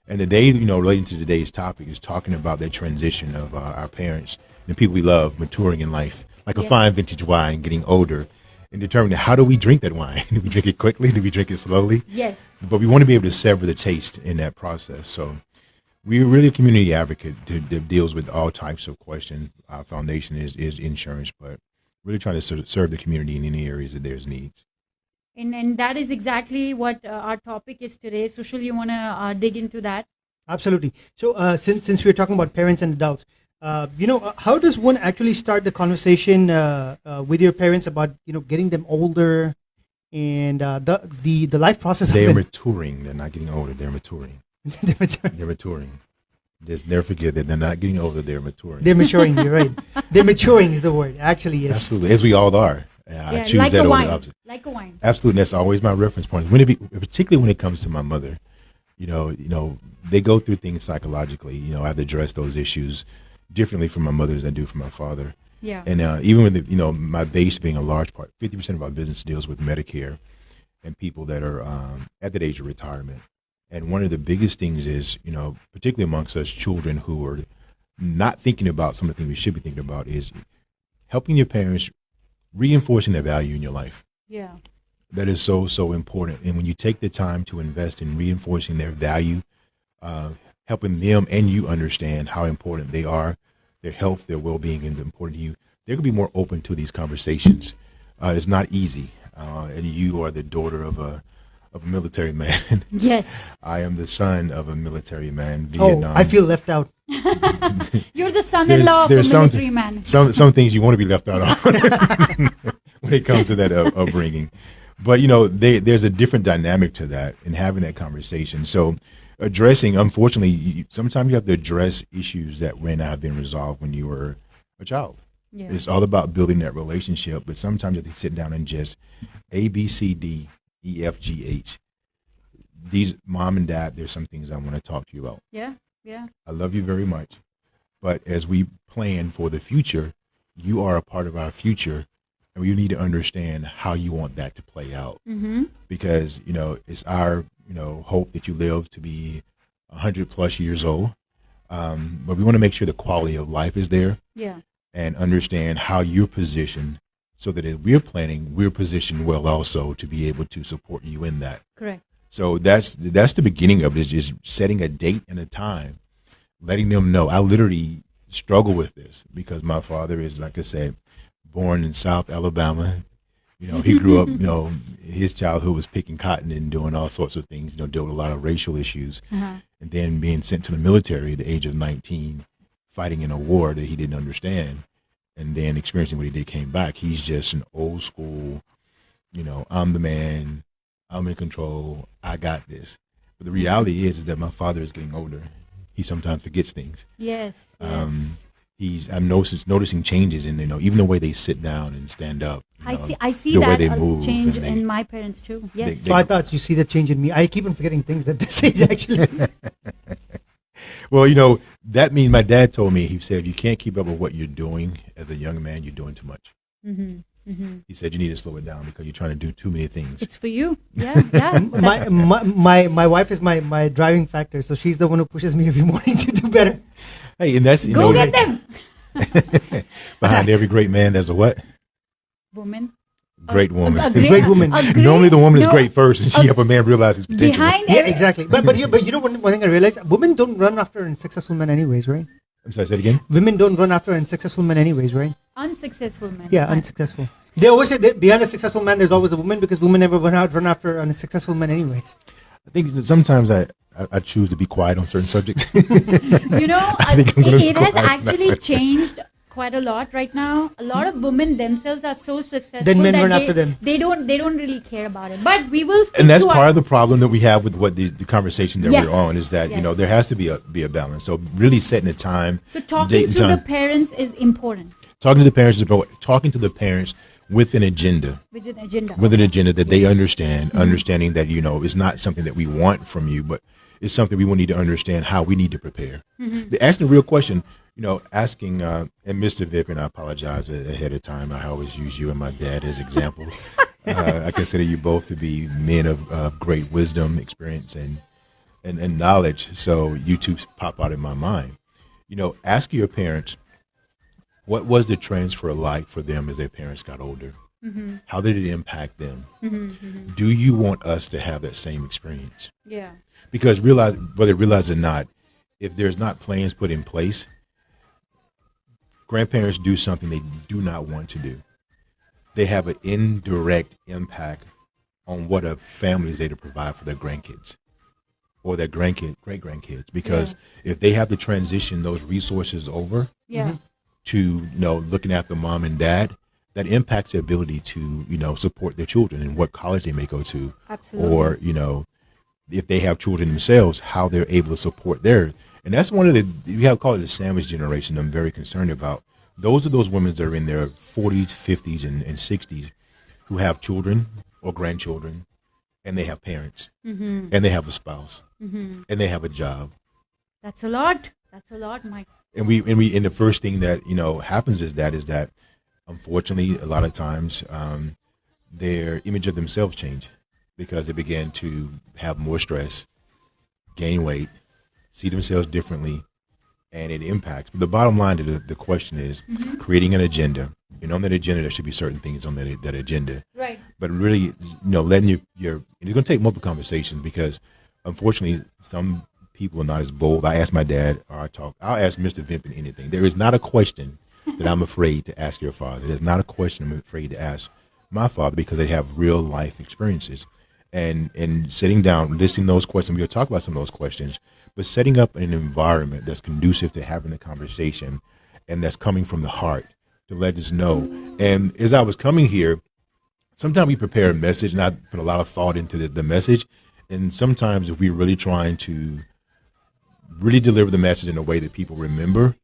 And today, relating to today's topic is talking about that transition of our parents and people we love maturing in life, like a fine vintage wine getting older, and determining how do we drink that wine? Do we drink it quickly? Do we drink it slowly? Yes. But we want to be able to sever the taste in that process. So we're really a community advocate that deals with all types of questions. Our foundation is insurance, but really trying to serve the community in any areas that there's needs. And that is exactly what our topic is today. Sushil, you want to dig into that? Absolutely. So since we're talking about parents and adults, how does one actually start the conversation with your parents about getting them older and the life process? They are maturing. They're not getting older. They're maturing. They're maturing. Just never forget that they're not getting older. They're maturing. They're maturing. You're right. They're maturing is the word. Actually, yes. Absolutely, as we all are. I choose like that a over wine. the opposite. Like a wine. Absolutely, that's always my reference point. Particularly when it comes to my mother, they go through things psychologically. I have to address those issues differently from my mother as I do from my father. Yeah. And even with my base being a large part, 50% of our business deals with Medicare and people that are at that age of retirement. And one of the biggest things is, particularly amongst us children who are not thinking about some of the things we should be thinking about, is helping your parents, reinforcing their value in your life. Yeah. That is so, so important. And when you take the time to invest in reinforcing their value, helping them and you understand how important they are, their health, their well-being is important to you, they're going to be more open to these conversations. It's not easy. And you are the daughter of a military man. Yes. I am the son of a military man. Vietnam. Oh, I feel left out. You're the son-in-law of a military man. Some things you want to be left out on when it comes to that upbringing. But, there's a different dynamic to that in having that conversation. So addressing, unfortunately, sometimes you have to address issues that may not have been resolved when you were a child. Yeah. It's all about building that relationship, but sometimes you have to sit down and just A, B, C, D, E, F, G, H. These mom and dad, there's some things I want to talk to you about. Yeah, yeah. I love you very much. But as we plan for the future, you are a part of our future, and we need to understand how you want that to play out. Mm-hmm. Because, it's our, hope that you live to be 100 plus years old. But we want to make sure the quality of life is there. Yeah. And understand how you're positioned so that if we're planning, we're positioned well also to be able to support you in that. Correct. So that's the beginning of it, is just setting a date and a time, letting them know. I literally struggle with this because my father is, like I said, born in South Alabama. He grew up, his childhood was picking cotton and doing all sorts of things, dealt with a lot of racial issues. Uh-huh. And then being sent to the military at the age of 19, fighting in a war that he didn't understand. And then experiencing what he did, came back. He's just an old school, I'm the man, I'm in control, I got this. But the reality is that my father is getting older. He sometimes forgets things. Yes. I'm noticing changes in, even the way they sit down and stand up. I see the that way they move change and in my parents too. Yes. So I thought you see the change in me. I keep on forgetting things at this age, actually. Well, that means my dad told me, he said, you can't keep up with what you're doing as a young man. You're doing too much. Mm-hmm. Mm-hmm. He said, you need to slow it down because you're trying to do too many things. It's for you. Yeah, yeah. my wife is my driving factor, so she's the one who pushes me every morning to do better. Hey, and that's, Go get them. Behind every great man, there's a what? Woman. Great woman. A great woman. Normally the woman is great first, and she help a man realize his potential. Yeah, exactly. But one thing I realized, women don't run after unsuccessful men anyways, right? I'm sorry, say it again? Women don't run after unsuccessful men anyways, right? Unsuccessful men. Yeah, unsuccessful. They always say that behind a successful man, there's always a woman, because women never run after unsuccessful men anyways. I think that sometimes I choose to be quiet on certain subjects. It has actually changed quite a lot right now. A lot of women themselves are so successful then men that run after them. They don't really care about it. But we will. And that's part of the problem that we have with what the conversation that Yes. we're on, is that Yes. there has to be a balance. So really setting a time. So talking to the parents is important. Talking to the parents is important. Talking to the parents with an agenda. With an agenda. With an agenda that they understand, understanding that it's not something that we want from you, but it's something we will need to understand how we need to prepare. Mm-hmm. Asking the real question. Asking, and Mr. Vip, and I apologize ahead of time. I always use you and my dad as examples. I consider you both to be men of great wisdom, experience, and knowledge. So you two pop out in my mind. Ask your parents, what was the transfer like for them as their parents got older? Mm-hmm. How did it impact them? Mm-hmm, mm-hmm. Do you want us to have that same experience? Yeah. Because whether realize it or not, if there's not plans put in place, grandparents do something they do not want to do. they have an indirect impact on what a family is able to provide for their grandkids or their great grandkids. Because if they have to transition those resources over to looking after mom and dad, that impacts their ability to support their children and what college they may go to. Absolutely. Or if they have children themselves, how they're able to support theirs. And that's one of we have called it the sandwich generation. I'm very concerned about. Those are those women that are in their 40s, 50s, and 60s who have children or grandchildren, and they have parents, and they have a spouse, and they have a job. That's a lot, Mike. And the first thing that happens is that unfortunately a lot of times their image of themselves change because they begin to have more stress, gain weight, see themselves differently, and it impacts. But the bottom line to the question is creating an agenda. And on that agenda, there should be certain things on that agenda. Right. But really, letting and it's going to take multiple conversations because, unfortunately, some people are not as bold. I ask my dad, or I'll ask Mr. Vimpin anything. There is not a question that I'm afraid to ask your father. There's not a question I'm afraid to ask my father because they have real life experiences. And sitting down, listening to those questions, we'll talk about some of those questions, but setting up an environment that's conducive to having the conversation and that's coming from the heart to let us know. And as I was coming here, sometimes we prepare a message and I put a lot of thought into the message. And sometimes if we're really trying to really deliver the message in a way that people remember,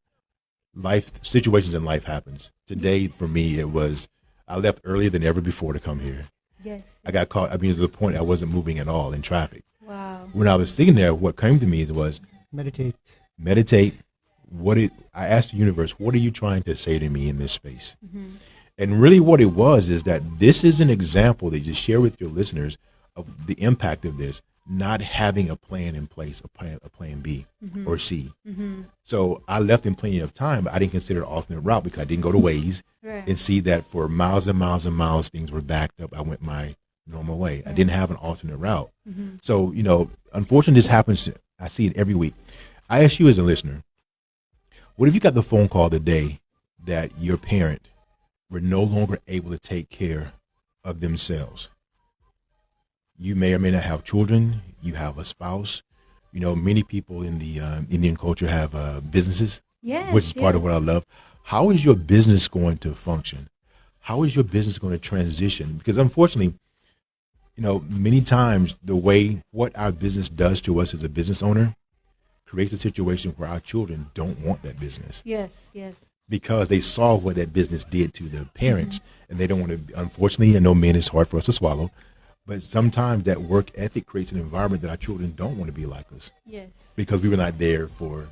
situations in life happens. Today, for me, I left earlier than ever before to come here. Yes. I got caught, to the point I wasn't moving at all in traffic. Wow. When I was sitting there, what came to me was meditate. I asked the universe, what are you trying to say to me in this space? And really what it was is that this is an example that you share with your listeners of the impact of this, not having a plan in place, a plan B or C. So I left in plenty of time, but I didn't consider an alternate route because I didn't go to Waze and see that for miles and miles and miles, things were backed up. I went my normal way. I didn't have an alternate route. So, unfortunately, this happens. I see it every week. I ask you as a listener, what if you got the phone call today that your parent were no longer able to take care of themselves? You may or may not have children. You have a spouse. Many people in the Indian culture have businesses, which is part of what I love. How is your business going to function? How is your business going to transition? Because unfortunately, many times what our business does to us as a business owner creates a situation where our children don't want that business. Yes. Because they saw what that business did to their parents, and they don't want to. Unfortunately, I know men, it's hard for us to swallow. But sometimes that work ethic creates an environment that our children don't want to be like us. Yes. Because we were not there for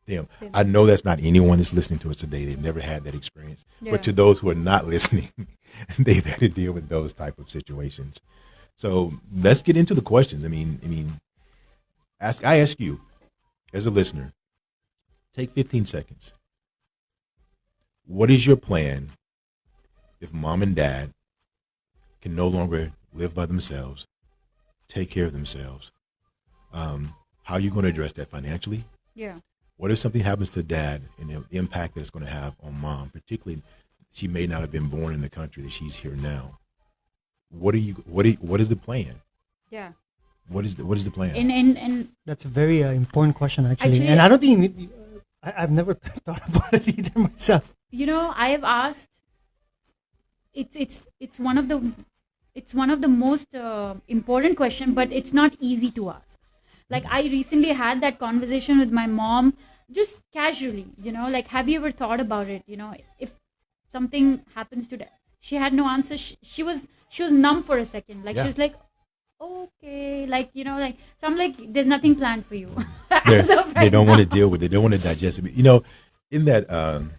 them. I know that's not anyone that's listening to us today. They've never had that experience. Yeah. But to those who are not listening, they've had to deal with those type of situations. So let's get into the questions. I ask you as a listener, take 15 seconds. What is your plan if mom and dad can no longer live by themselves, take care of themselves? How are you going to address that financially? Yeah. What if something happens to dad and the impact that it's going to have on mom, particularly she may not have been born in the country that she's here now? What is the plan? Yeah. What is the plan? And that's a very important question actually. And I don't think I've never thought about it either myself. I have asked. It's one of the most important question, but it's not easy to ask. Like I recently had that conversation with my mom, just casually. Have you ever thought about it? If something happens to that, she had no answer. She was numb for a second. She was like, okay, so I'm like, there's nothing planned for you. They don't want to deal with it. They don't want to digest it. In that.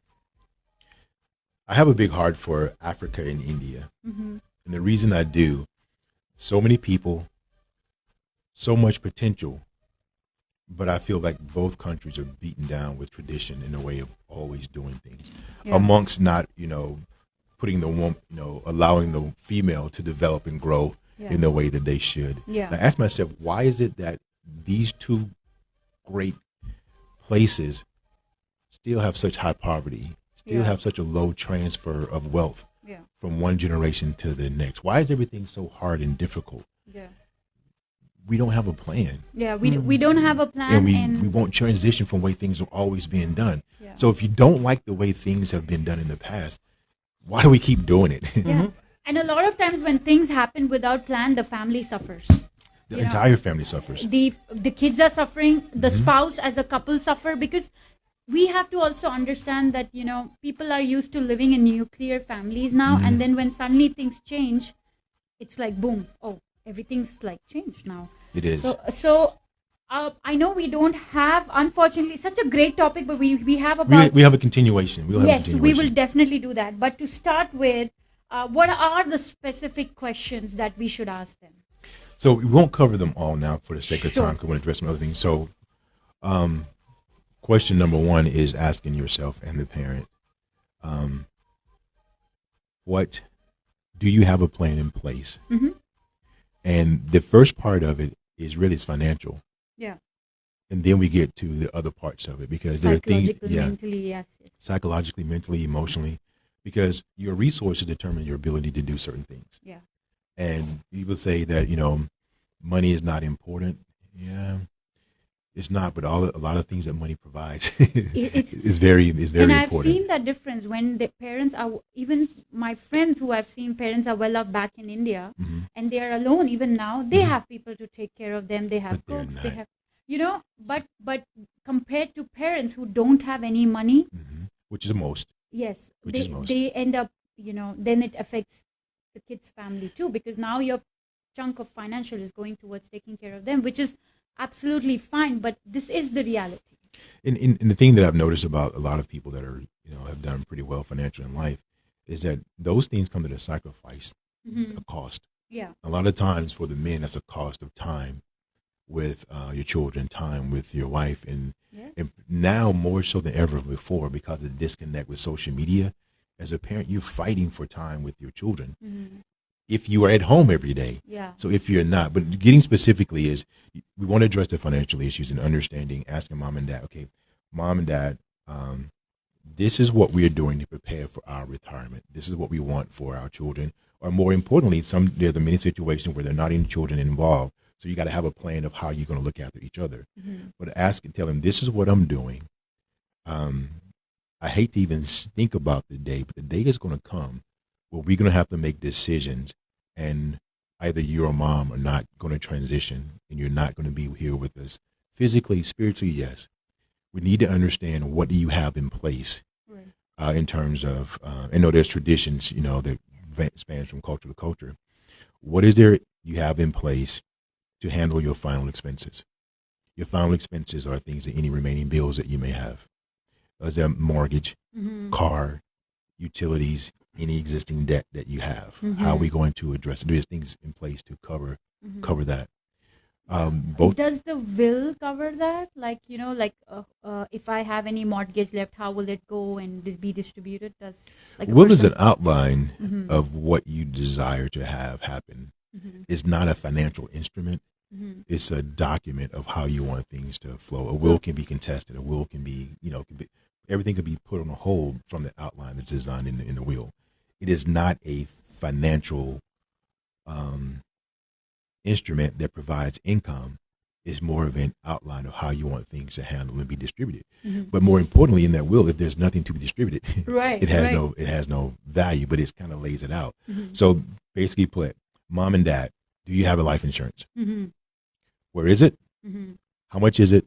I have a big heart for Africa and India. And the reason I do, so many people, so much potential, but I feel like both countries are beaten down with tradition in a way of always doing things. Amongst not, putting the woman, allowing the female to develop and grow in the way that they should. Yeah. And I ask myself, why is it that these two great places still have such high poverty? Still have such a low transfer of wealth Yeah. from one generation to the next. Why is everything so hard and difficult? Yeah. We don't have a plan. Yeah, we don't have a plan, And we won't transition from the way things are always being done. Yeah. So if you don't like the way things have been done in the past, why do we keep doing it? Yeah. And a lot of times when things happen without plan, the family suffers. The entire family suffers. The kids are suffering, the spouse as a couple suffer, because we have to also understand that, people are used to living in nuclear families now, and then when suddenly things change, it's like boom, everything's like changed now. It is. So I know we don't have, unfortunately, such a great topic, but we have about... We have a continuation. Yes, we will definitely do that. But to start with, what are the specific questions that we should ask them? So we won't cover them all now for the sake of Sure. time, because we want to address some other things. So question number one is asking yourself and the parent, what do you have a plan in place? And the first part of it is really financial. Yeah. And then we get to the other parts of it, because there are things, mentally, yes. psychologically, mentally, emotionally, because your resources determine your ability to do certain things. Yeah. And people say that, money is not important. Yeah, it's not, but a lot of things that money provides is very and important. I've seen that difference when the parents are, even my friends who I've seen, parents are well off back in India, and they are alone even now. They have people to take care of them. They have cooks. They have, but compared to parents who don't have any money, which is most. Yes, which is most. They end up, then it affects the kid's family too, because now your chunk of financial is going towards taking care of them, which is absolutely fine, but this is the reality. And the thing that I've noticed about a lot of people that are, have done pretty well financially in life is that those things come at a sacrifice, a cost. Yeah. A lot of times for the men, that's a cost of time with your children, time with your wife, and now more so than ever before, because of the disconnect with social media. As a parent, you're fighting for time with your children. If you are at home every day. Yeah. So if you're not, but getting specifically is, we want to address the financial issues and understanding, asking mom and dad, okay, mom and dad, this is what we are doing to prepare for our retirement. This is what we want for our children. Or more importantly, there's many situations where there are not any children involved. So you got to have a plan of how you're going to look after each other. But ask and tell them, this is what I'm doing. I hate to even think about the day, but the day is going to come where we're going to have to make decisions, and either you or mom are not going to transition, and you're not going to be here with us physically, spiritually. Yes, we need to understand, what do you have in place in terms of, I know there's traditions, that spans from culture to culture. What is there you have in place to handle your final expenses? Your final expenses are things that any remaining bills that you may have. Is there mortgage, car, utilities, any existing debt that you have? How are we going to address it? There's things in place to cover that. Does the will cover that? Like, if I have any mortgage left, how will it go and be distributed? Will is an outline of what you desire to have happen. It's not a financial instrument. It's a document of how you want things to flow. A will can be contested. A will can be, everything can be put on a hold from the outline that's designed in the will. It is not a financial instrument that provides income. It's more of an outline of how you want things to handle and be distributed. But more importantly, in that will, if there's nothing to be distributed, it has no value. But it kind of lays it out. So basically, put mom and dad, do you have a life insurance? Where is it? How much is it?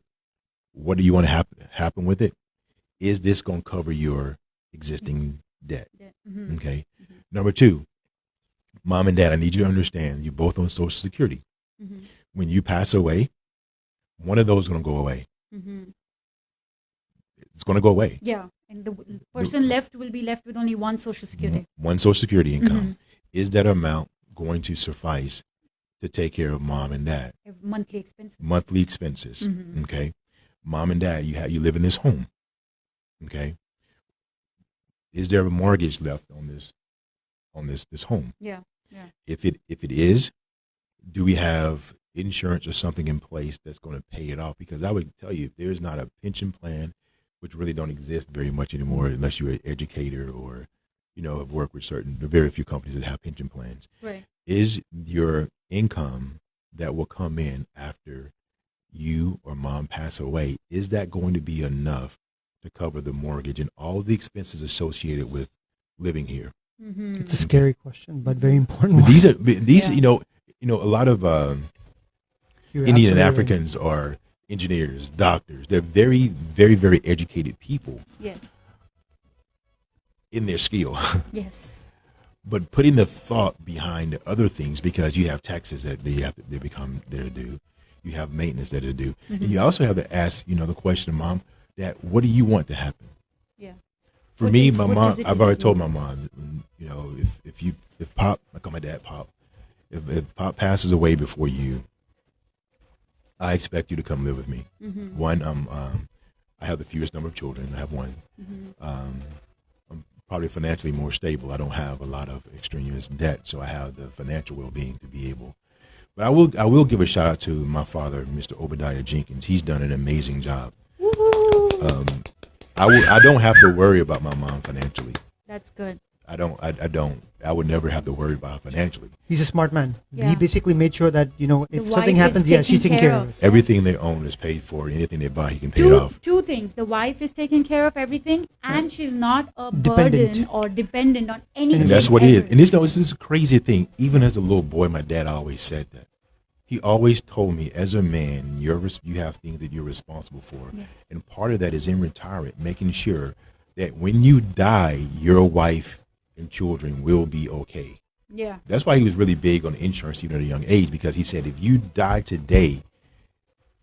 What do you want to happen with it? Is this going to cover your existing debt? Okay. Number two, mom and dad, I need you to understand, you're both on Social Security. When you pass away, one of those is going to go away. It's going to go away. Yeah. And the person left will be left with only one Social Security. One Social Security income. Is that amount going to suffice to take care of mom and dad? Monthly expenses. Monthly expenses. Okay. Mom and dad, you live in this home. Okay. Is there a mortgage left on this home? Yeah. If it is, do we have insurance or something in place that's going to pay it off? Because I would tell you, if there's not a pension plan, which really don't exist very much anymore unless you're an educator or have worked with very few companies that have pension plans. Right. Is your income that will come in after you or mom pass away, is that going to be enough to cover the mortgage and all the expenses associated with living here? Mm-hmm. It's a scary question, but very important But one. these Yeah. a lot of You're Indian and absolutely Africans are engineers, doctors. They're very, very, very educated people Yes. in their skill. Yes. But putting the thought behind the other things, because you have taxes that they're due, you have maintenance that are due, and you also have to ask, the question, Mom, that what do you want to happen? Yeah. For What me, is- my what mom, is it I've that already you told my want? mom, if Pop, I call my dad Pop, if Pop passes away before you, I expect you to come live with me. Mhm. One, I have the fewest number of children. I have one. Mhm. I'm probably financially more stable. I don't have a lot of extraneous debt, so I have the financial well-being to be able. But I will give a shout out to my father, Mr. Obadiah Jenkins. He's done an amazing job. I don't have to worry about my mom financially. That's good. I don't. I would never have to worry about her financially. He's a smart man. Yeah. He basically made sure that, if wife something is happens, she's taken care of. Everything they own is paid for. Anything they buy, he can pay it off. Two things. The wife is taking care of everything, and she's not a Dependent. burden or dependent on anything. And that's what it is. ever. And this is a crazy thing. Even as a little boy, my dad always said that. He always told me, as a man, you have things that you're responsible for. Yeah. And part of that is in retirement, making sure that when you die, your wife and children will be okay. Yeah. That's why he was really big on insurance even at a young age, because he said, if you die today,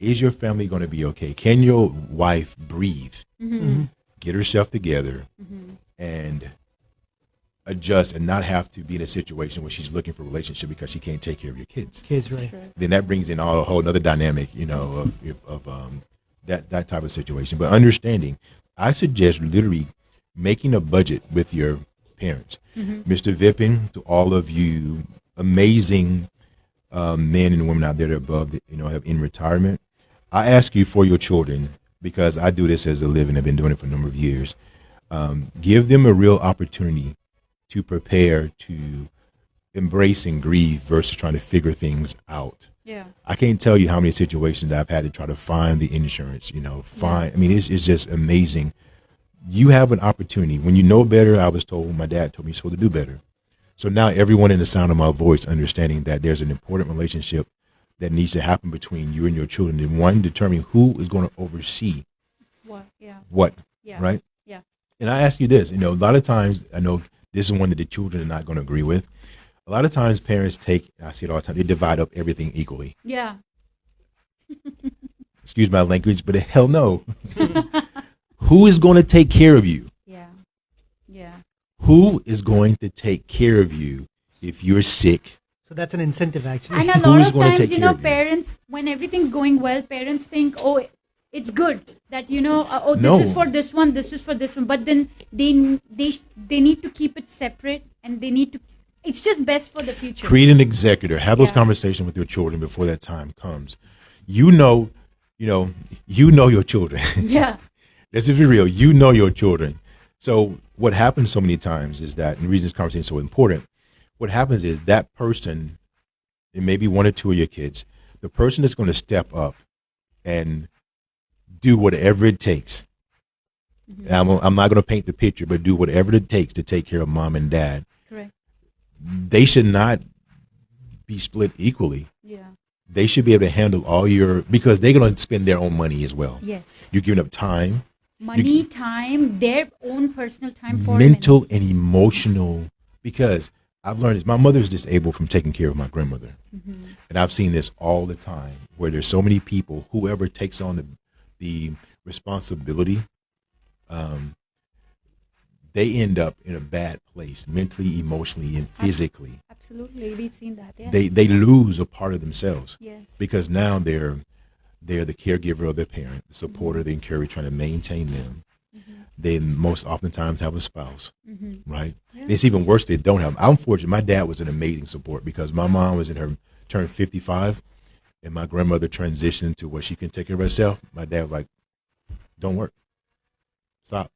is your family going to be okay? Can your wife breathe, get herself together, and adjust and not have to be in a situation where she's looking for a relationship because she can't take care of your kids? Kids, right. Then that brings in a whole other dynamic, of that type of situation. But understanding, I suggest literally making a budget with your parents. Mr. Vipin, to all of you amazing men and women out there that are above, have in retirement, I ask you for your children, because I do this as a living. I've been doing it for a number of years. Give them a real opportunity to prepare to embrace and grieve versus trying to figure things out. Yeah. I can't tell you how many situations I've had to try to find the insurance, I mean, it's just amazing. You have an opportunity. When you know better, my dad told me you're supposed to do better. So now everyone in the sound of my voice understanding that there's an important relationship that needs to happen between you and your children. And one, determine who is going to oversee What? Yeah. what, Yeah. right? Yeah. And I ask you this, a lot of times, I know this is one that the children are not going to agree with. A lot of times parents I see it all the time, they divide up everything equally. Yeah. Excuse my language, but hell no. Who is going to take care of you? Yeah. Yeah. Who is going to take care of you if you're sick? So that's an incentive, actually. And a Who lot is of gonna times, take care of you? parents, when everything's going well, parents think, oh, it's good that, this No. is for this one, this is for this one. But then they need to keep it separate, and it's just best for the future. Create an executor. Have those Yeah. conversations with your children before that time comes. You know your children. Yeah. Let's be real. You know your children. So what happens so many times is that, and the reason this conversation is so important, what happens is that person, it may be one or two of your kids, the person that's going to step up and do whatever it takes. And I'm not going to paint the picture, but do whatever it takes to take care of mom and dad. Correct. They should not be split equally. Yeah. They should be able to handle because they're going to spend their own money as well. Yes. You're giving up time, Money, time, their own personal time for mental and emotional, because I've learned this. My mother is disabled from taking care of my grandmother. And I've seen this all the time, where there's so many people, whoever takes on the responsibility, they end up in a bad place, mentally, emotionally, and physically. Absolutely. We've seen that. Yeah. They lose a part of themselves. Yes. Because now they're the caregiver of their parent, the supporter, the encourager, trying to maintain them. They most oftentimes have a spouse, right? Yeah. And it's even worse, they don't have. I'm fortunate. My dad was an amazing support, because my mom was in her turned 55, and my grandmother transitioned to where she can take care of herself. My dad was like, don't work. Stop.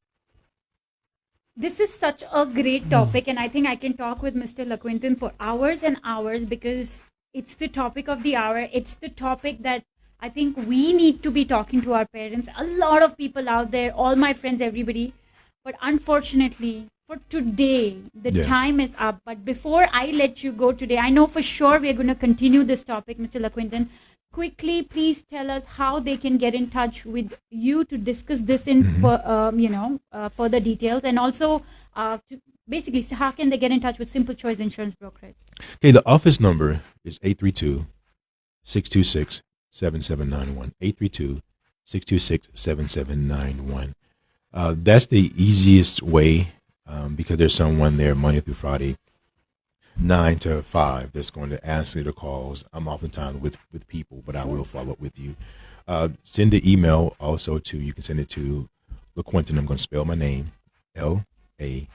This is such a great topic, and I think I can talk with Mr. LaQuinton for hours and hours because it's the topic of the hour. It's the topic that I think we need to be talking to our parents. A lot of people out there, all my friends, everybody. But unfortunately, for today, the time is up. But before I let you go today, I know for sure we're going to continue this topic, Mr. LaQuinton. Quickly, please tell us how they can get in touch with you to discuss this in further details, and also to basically how can they get in touch with Simple Choice Insurance Brokerage? Okay, the office number is 832-626-7791. 832-626-7791. That's the easiest way because there's someone there Monday through Friday, 9 to 5, that's going to answer the calls. I'm oftentimes with people, but I will follow up with you. Send the email also to, you can send it to LaQuinton. I'm going to spell my name, LaQuentin.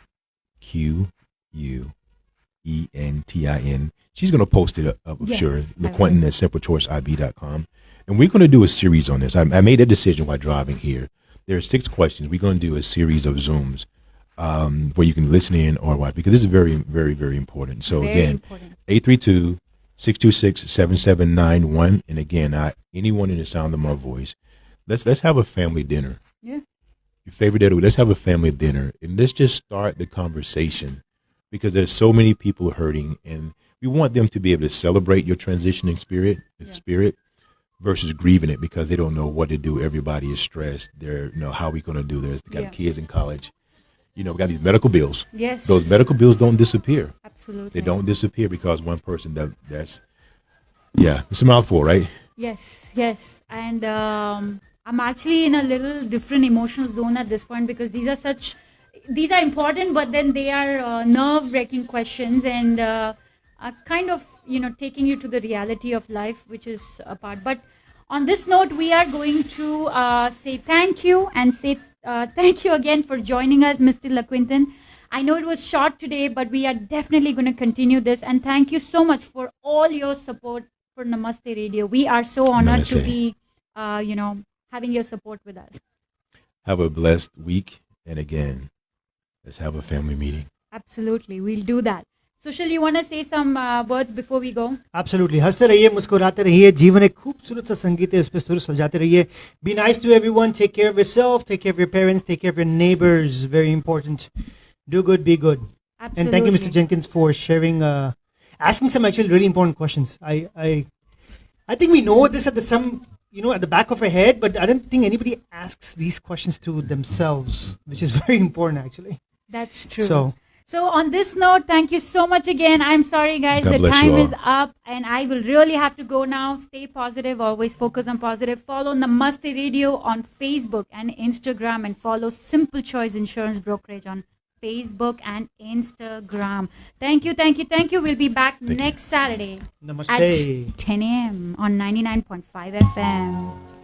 She's going to post it up, sure. LaQuinton at simplechoiceib.com. And we're going to do a series on this. I made that decision while driving here. There are 6 questions. We're going to do a series of Zooms where you can listen in or watch, because this is very, very, very important. So again, 832-626-7791. And again, anyone in the sound of my voice, let's have a family dinner. Yeah. Your favorite dinner. Let's have a family dinner, and let's just start the conversation, because there's so many people hurting, and we want them to be able to celebrate your transitioning spirit versus grieving it because they don't know what to do. Everybody is stressed. They're, how are we going to do this? They got kids in college. We got these medical bills. Yes. Those medical bills don't disappear. Absolutely. They don't disappear because one person that's it's a mouthful, right? Yes. And I'm actually in a little different emotional zone at this point because these are important, but then they are nerve-wracking questions and kind of, taking you to the reality of life, which is a part. But on this note, we are going to say thank you and say thank you again for joining us, Mr. LaQuinton. I know it was short today, but we are definitely going to continue this. And thank you so much for all your support for Namaste Radio. We are so honored to be, having your support with us. Have a blessed week. And again, let's have a family meeting. Absolutely. We'll do that. Sushil, you want to say some words before we go? Absolutely. हंसते रहिए, मुस्कुराते रहिए. जीवन एक खूबसूरत सा संगीत है, उस पे सुर सजाते रहिए. Be nice to everyone. Take care of yourself. Take care of your parents. Take care of your neighbors. Very important. Do good. Be good. Absolutely. And thank you, Mr. Jenkins, for sharing, asking some actually really important questions. I think we know this at the back of our head, but I don't think anybody asks these questions to themselves, which is very important actually. That's true. So on this note, thank you so much again. I'm sorry, guys. God the time is all. up and I will really have to go now. Stay positive. Always focus on positive. Follow Namaste Radio on Facebook and Instagram, and follow Simple Choice Insurance Brokerage on Facebook and Instagram. Thank you. We'll be back next Saturday Namaste. at 10 a.m. on 99.5 FM.